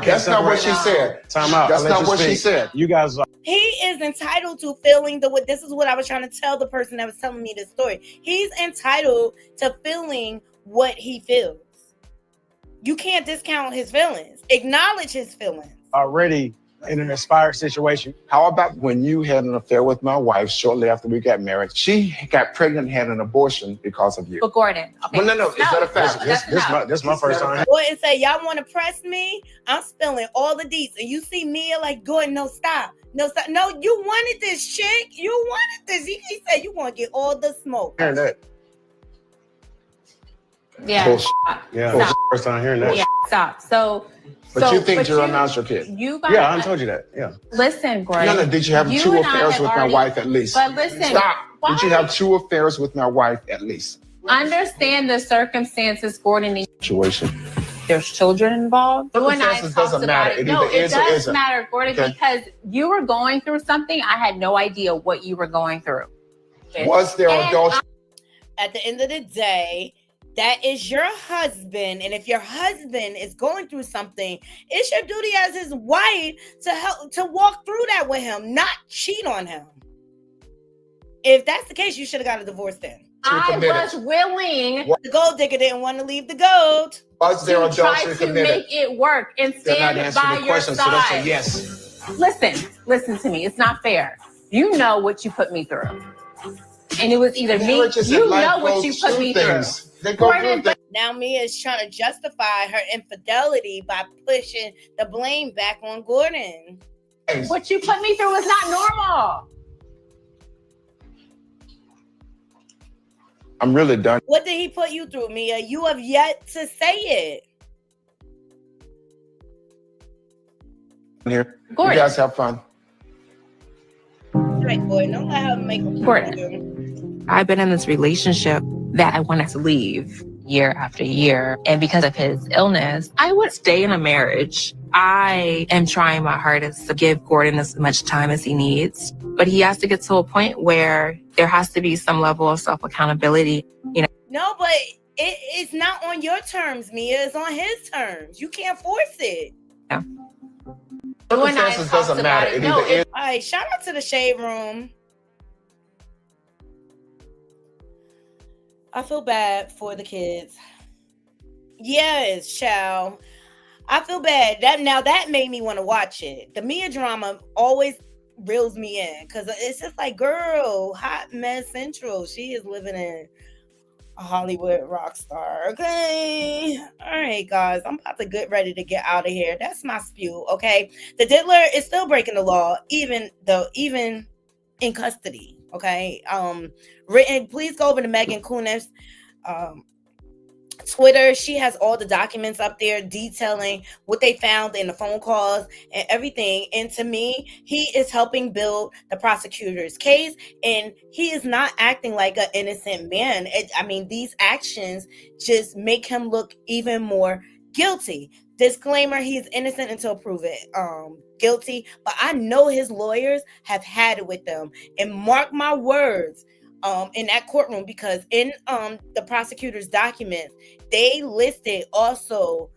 That's not what she said. Time out. That's not what she said. You guys are. He is entitled to feeling this is what I was trying to tell the person that was telling me this story. He's entitled to feeling what he feels. You can't discount his feelings. Acknowledge his feelings. Already in an inspired situation. How about when you had an affair with my wife shortly after we got married? She got pregnant and had an abortion because of you. But Gordon, okay. Well, no, is that a fact? This my first time. Boy, and say, y'all want to press me? I'm spilling all the deets. And you see Mia like, Gordon, no, stop. No, stop. No, you wanted this chick. You wanted this. He said you want to get all the smoke. Hearing that. Yeah. Bullshit. Yeah. First time hearing that. Yeah, stop. But you think Jeremiah's your kid? You guys, yeah, I told you that. Yeah. Listen, Gordon. No, did you have 2 affairs with my wife at least? But listen. Stop. Why? Did you have 2 affairs with my wife at least? Understand the circumstances, Gordon. Situation. There's children involved. Circumstances doesn't matter. It no, either it is or does isn't. matter, Gordon, Okay. because you were going through something. I had no idea what you were going through. Was there adultery? At the end of the day, that is your husband, and if your husband is going through something, it's your duty as his wife to help to walk through that with him, not cheat on him. If that's the case, you should have got a divorce then. I was willing. The gold digger didn't want to leave the gold. Was there to try adultery to committed? make it work and They're not stand answering by the your question, so that's a side. yes. Listen to me. It's not fair. You know what you put me through. And it was either me, you know what you put me through. They go through things. Now Mia is trying to justify her infidelity by pushing the blame back on Gordon. What you put me through is not normal. I'm really done What did he put you through, Mia? You have yet to say it. here. Gordon. You guys have fun. Right, Gordon. Don't let her make a Gordon. I've been in this relationship that I wanted to leave year after year. And because of his illness, I would stay in a marriage. I am trying my hardest to give Gordon as much time as he needs. But he has to get to a point where there has to be some level of self-accountability, you know. No, but it's not on your terms, Mia. It's on his terms. You can't force it. Yeah. Circumstances doesn't matter. It either is. All right, shout out to the Shade Room. I feel bad for the kids. Yes, child. I feel bad. That made me want to watch it. The Mia drama always reels me in because it's just like, girl, hot mess central. She is living in a Hollywood rock star. Okay. All right, guys. I'm about to get ready to get out of here. That's my spew. Okay. The diddler is still breaking the law, even in custody. Okay. Please go over to Megan Kunis Twitter. She has all the documents up there detailing what they found in the phone calls and everything. And to me, he is helping build the prosecutor's case, and he is not acting like an innocent man. These actions just make him look even more guilty. Disclaimer, he's innocent until proven guilty, but I know his lawyers have had it with them. And mark my words, in that courtroom, because in the prosecutor's documents, they listed also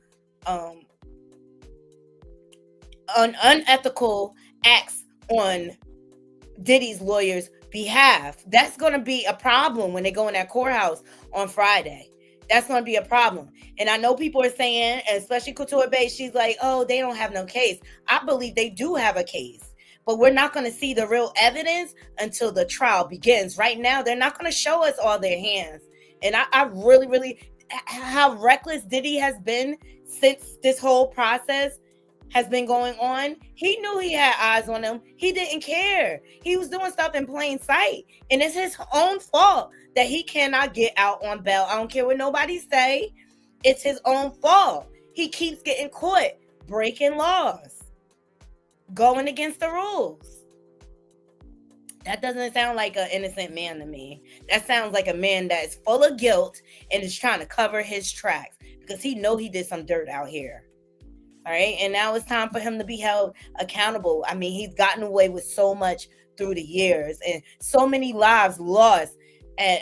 unethical acts on Diddy's lawyer's behalf. That's going to be a problem when they go in that courthouse on Friday. That's going to be a problem. And I know people are saying, especially Couture Bay, she's like, oh, they don't have no case. I believe they do have a case. But we're not going to see the real evidence until the trial begins. Right now, they're not going to show us all their hands. And I really, really, how reckless Diddy has been since this whole process has been going on. He knew he had eyes on him. He didn't care. He was doing stuff in plain sight. And it's his own fault that he cannot get out on bail. I don't care what nobody say. It's his own fault. He keeps getting caught breaking laws, going against the rules. That doesn't sound like an innocent man to me. That sounds like a man that's full of guilt and is trying to cover his tracks because he know he did some dirt out here. All right. And now it's time for him to be held accountable. I mean, he's gotten away with so much through the years and so many lives lost at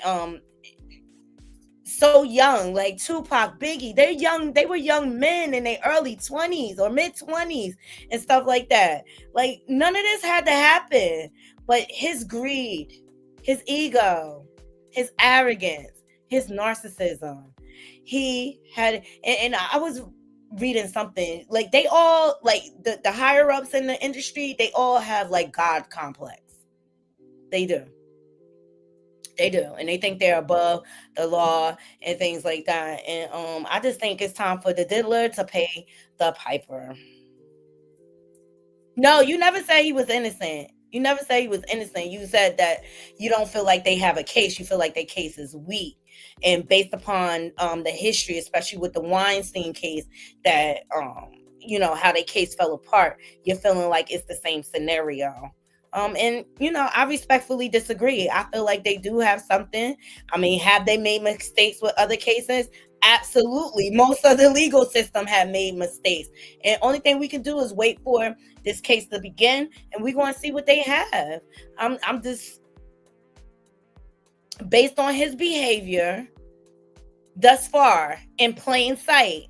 so young, like Tupac, Biggie. They're young. They were young men in their early 20s or mid 20s and stuff like that. Like, none of this had to happen. But his greed, his ego, his arrogance, his narcissism. He had, and I was reading something, like they all, like the higher ups in the industry, they all have like God complex. They do. They do. And they think they're above the law and things like that. And I just think it's time for the diddler to pay the piper. No, you never said he was innocent. You never said he was innocent. You said that you don't feel like they have a case. You feel like their case is weak. And based upon the history, especially with the Weinstein case, that, how their case fell apart, you're feeling like it's the same scenario. And I respectfully disagree. I feel like they do have something. I mean, have they made mistakes with other cases? Absolutely. Most of the legal system have made mistakes. And only thing we can do is wait for this case to begin, and we're going to see what they have. I'm just, based on his behavior thus far in plain sight,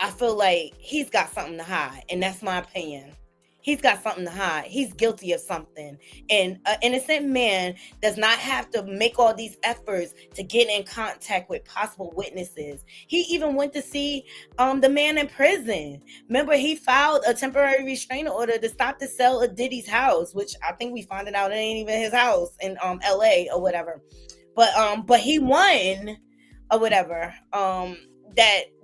I feel like he's got something to hide, and that's my opinion. He's got something to hide. He's guilty of something. And an innocent man does not have to make all these efforts to get in contact with possible witnesses. He even went to see the man in prison. Remember, he filed a temporary restraining order to stop the sale of Diddy's house, which I think we found out it ain't even his house in LA or whatever. But he won or whatever.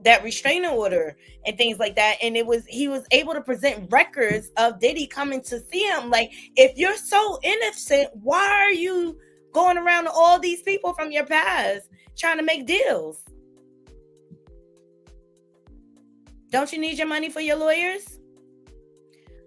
That restraining order and things like that, and he was able to present records of Diddy coming to see him. Like, if you're so innocent, why are you going around to all these people from your past trying to make deals? Don't you need your money for your lawyers?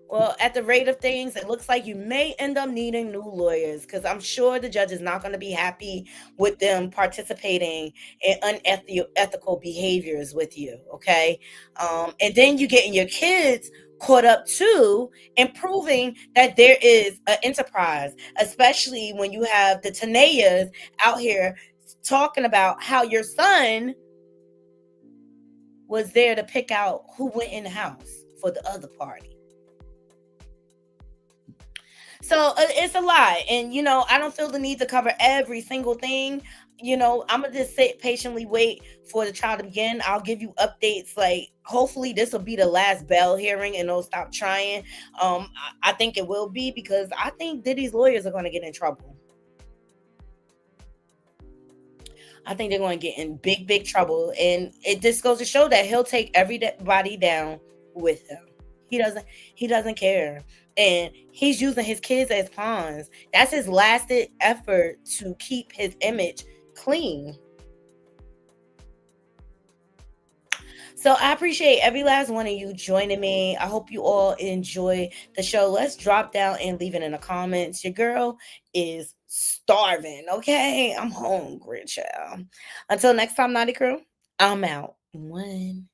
Well, at the rate of things, it looks like you may end up needing new lawyers, because I'm sure the judge is not going to be happy with them participating in unethical behaviors with you, okay? And then you getting your kids caught up too in proving that there is an enterprise, especially when you have the Tanayas out here talking about how your son was there to pick out who went in the house for the other party. So it's a lot. And, I don't feel the need to cover every single thing. I'm going to just sit patiently, wait for the trial to begin. I'll give you updates. Like, hopefully this will be the last bail hearing and they'll stop trying. I think it will be, because I think Diddy's lawyers are going to get in trouble. I think they're going to get in big, big trouble. And it just goes to show that he'll take everybody down with him. He doesn't care. And he's using his kids as pawns. That's his last effort to keep his image clean. So I appreciate every last one of you joining me. I hope you all enjoy the show. Let's drop down and leave it in the comments. Your girl is starving, okay? I'm hungry, child. Until next time, Naughty Crew, I'm out. 1.